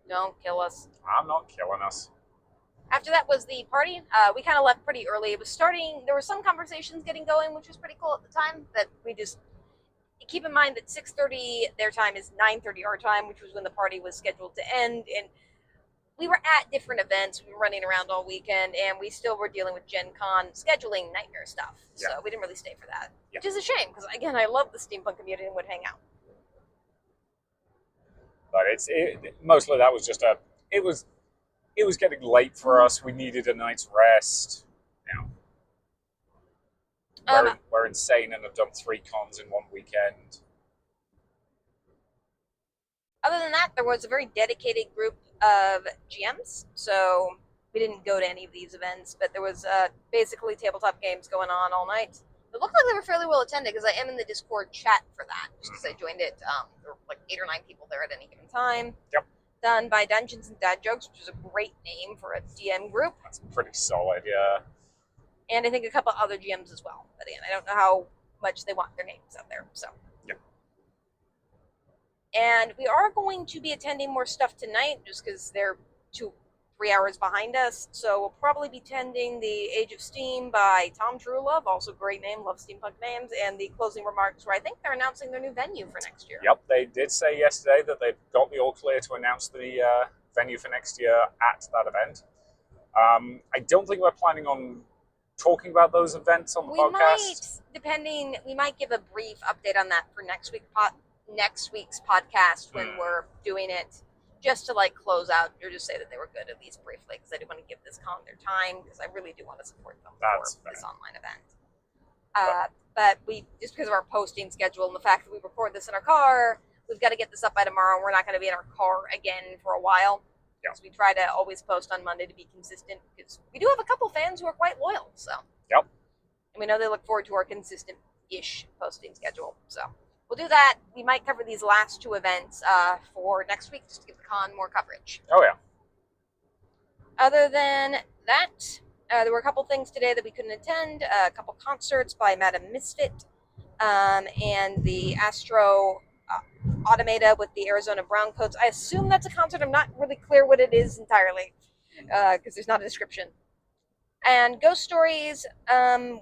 don't kill us. I'm not killing us. After that was the party. We kind of left pretty early. It was starting, there were some conversations getting going, which was pretty cool at the time, but we just, keep in mind that 6:30 their time is 9:30 our time, which was when the party was scheduled to end. And we were at different events. We were running around all weekend, and we still were dealing with Gen Con scheduling nightmare stuff. So we didn't really stay for that, which is a shame because, again, I love the steampunk community and would hang out. But mostly that was just it was it was getting late for us. We needed a night's rest. We're insane and have done 3 cons in one weekend. Other than that, there was a very dedicated group of GMs, so we didn't go to any of these events, but there was basically tabletop games going on all night. It looked like they were fairly well attended because I am in the Discord chat for that, just because I joined it. There were like 8 or 9 people there at any given time. Yep. Done by Dungeons and Dad Jokes, which is a great name for a DM group. That's pretty solid, yeah. And I think a couple other GMs as well. But again, I don't know how much they want their names out there. So. Yep. And we are going to be attending more stuff tonight, just because they're 2-3 hours behind us. So we'll probably be attending the Age of Steam by Tom Truelove, also great name, love steampunk names, and the closing remarks where I think they're announcing their new venue for next year. Yep, they did say yesterday that they've got the all clear to announce the venue for next year at that event. I don't think we're planning on talking about those events on the podcast. We might give a brief update on that for next week's podcast when we're doing it, just to like close out or just say that they were good at least briefly, because I do want to give this con their time, because I really do want to support them for this online event. But we, just because of our posting schedule and the fact that we record this in our car, we've got to get this up by tomorrow, and we're not going to be in our car again for a while. Yep. So we try to always post on Monday to be consistent, because we do have a couple fans who are quite loyal. So. Yep. And we know they look forward to our consistent-ish posting schedule. So we'll do that. We might cover these last 2 events for next week, just to give the con more coverage. Oh, yeah. Other than that, there were a couple things today that we couldn't attend. A couple concerts by Madam Misfit and the Astro Automata with the Arizona Browncoats. I assume that's a concert. I'm not really clear what it is entirely, because there's not a description. And Ghost Stories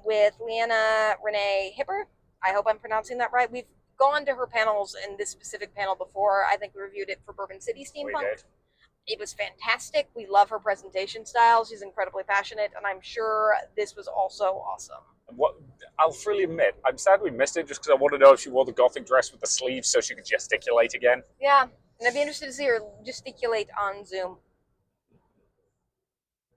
with Leanna Renee Hipper. I hope I'm pronouncing that right. We've gone to her panels in this specific panel before. I think we reviewed it for Bourbon City Steampunk. We did. It was fantastic. We love her presentation style. She's incredibly passionate, and I'm sure this was also awesome. I'll freely admit, I'm sad we missed it, just because I want to know if she wore the gothic dress with the sleeves so she could gesticulate again. Yeah, and I'd be interested to see her gesticulate on Zoom.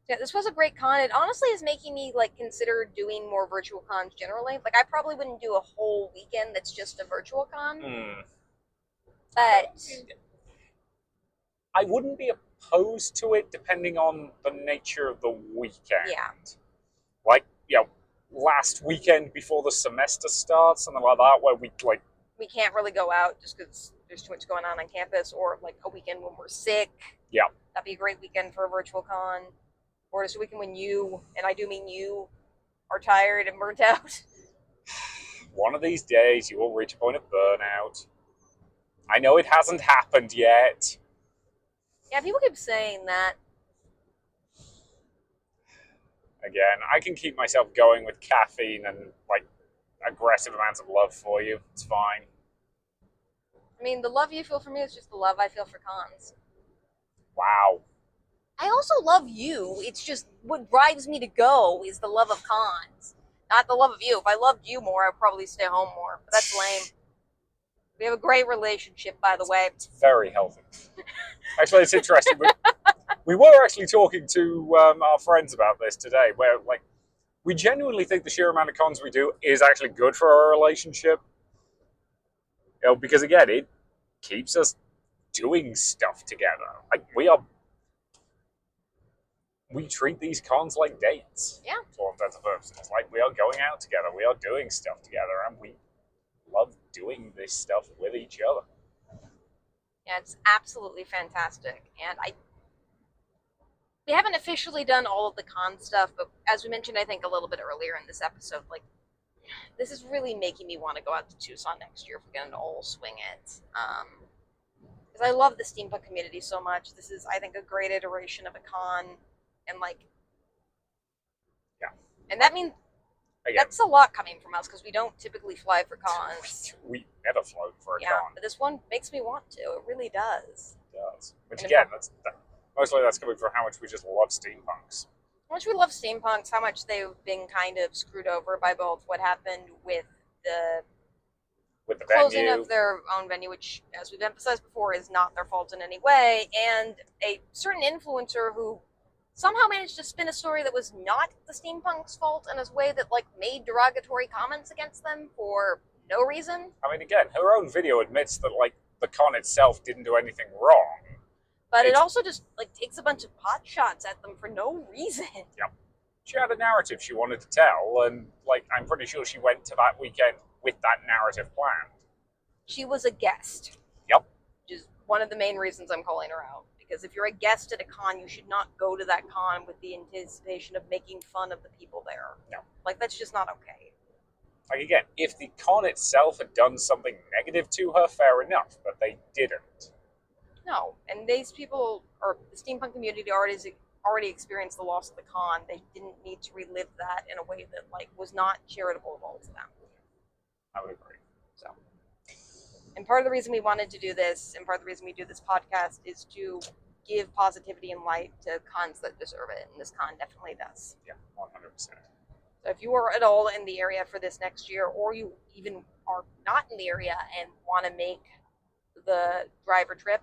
Yeah, this was a great con. It honestly is making me like consider doing more virtual cons generally. Like, I probably wouldn't do a whole weekend that's just a virtual con. But I wouldn't be opposed to it depending on the nature of the weekend. Yeah. Like, last weekend before the semester starts, something like that, where we can't really go out just because there's too much going on campus, or like a weekend when we're sick. Yeah. That'd be a great weekend for a virtual con. Or just a weekend when you, and I do mean you, are tired and burnt out. One of these days you will reach a point of burnout. I know it hasn't happened yet. Yeah, people keep saying that. Again, I can keep myself going with caffeine and aggressive amounts of love for you. It's fine. I mean, the love you feel for me is just the love I feel for cons. Wow. I also love you. It's just what drives me to go is the love of cons, not the love of you. If I loved you more, I'd probably stay home more. But that's lame. We have a great relationship, by the way. It's very healthy. Actually, it's interesting. We were actually talking to our friends about this today, where we genuinely think the sheer amount of cons we do is actually good for our relationship. Because again, it keeps us doing stuff together. We treat these cons like dates. Yeah. For all intents and purposes. It's like we are going out together, we are doing stuff together, and we love doing this stuff with each other. Yeah, it's absolutely fantastic. And we haven't officially done all of the con stuff, but as we mentioned, I think a little bit earlier in this episode, this is really making me want to go out to Tucson next year if we're going to all swing it. Because I love the steampunk community so much. This is, I think, a great iteration of a con. And yeah. And that means again, that's a lot coming from us because we don't typically fly for cons. We never float for a con. But this one makes me want to. It really does. It does. Which again, mostly that's coming from how much we just love steampunks. How much we love steampunks, how much they've been kind of screwed over by both what happened with the with the closing venue. of their own venue, which, as we've emphasized before, is not their fault in any way, and a certain influencer who somehow managed to spin a story that was not the steampunk's fault in a way that like made derogatory comments against them for no reason. I mean, again, her own video admits that like the con itself didn't do anything wrong, but it also just like takes a bunch of pot shots at them for no reason. Yep. She had a narrative she wanted to tell, and like I'm pretty sure she went to that weekend with that narrative planned. She was a guest. Yep. Which is one of the main reasons I'm calling her out. Because if you're a guest at a con, you should not go to that con with the anticipation of making fun of the people there. No. Like, that's just not okay. Like, again, if the con itself had done something negative to her, fair enough, but they didn't. No, and these people, or the steampunk community, already experienced the loss of the con. They didn't need to relive that in a way that, like, was not charitable of all to them. I would agree. So, and part of the reason we wanted to do this, and part of the reason we do this podcast, is to give positivity and light to cons that deserve it, and this con definitely does. Yeah, 100%. So if you are at all in the area for this next year, or you even are not in the area and want to make the driver trip,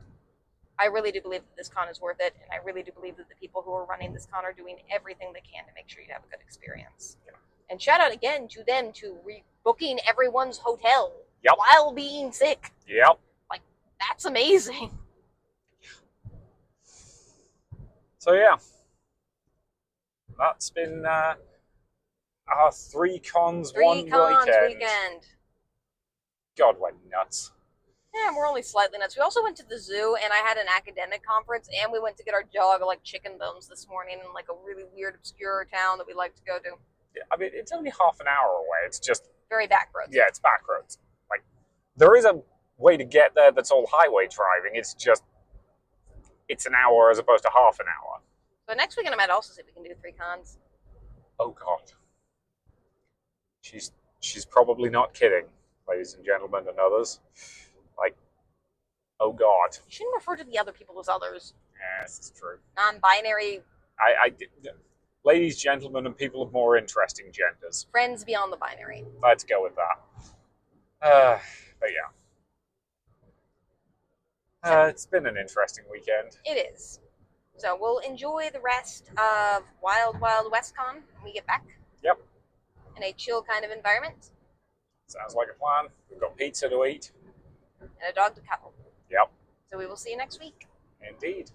I really do believe that this con is worth it, and I really do believe that the people who are running this con are doing everything they can to make sure you have a good experience. Yeah. And shout out again to them to rebooking everyone's hotel Yep. while being sick. Yep. Like, that's amazing. So yeah, that's been our three cons one weekend. God, we're nuts. Yeah, we're only slightly nuts. We also went to the zoo, and I had an academic conference, and we went to get our dog like chicken bones this morning in like a really weird, obscure town that we like to go to. Yeah, I mean, it's only half an hour away. It's just very back roads. Yeah, it's back roads. Like, there is a way to get there that's all highway driving. It's just, it's an hour as opposed to half an hour. So next weekend I might also see if we can do 3 cons. Oh God. She's probably not kidding, ladies and gentlemen and others. Like, oh God. You shouldn't refer to the other people as others. Yeah, this is true. Non-binary. Ladies, gentlemen, and people of more interesting genders. Friends beyond the binary. Let's go with that. But yeah. It's been an interesting weekend. It is. So we'll enjoy the rest of Wild Wild West Con when we get back. Yep. In a chill kind of environment. Sounds like a plan. We've got pizza to eat. And a dog to cuddle. Yep. So we will see you next week. Indeed.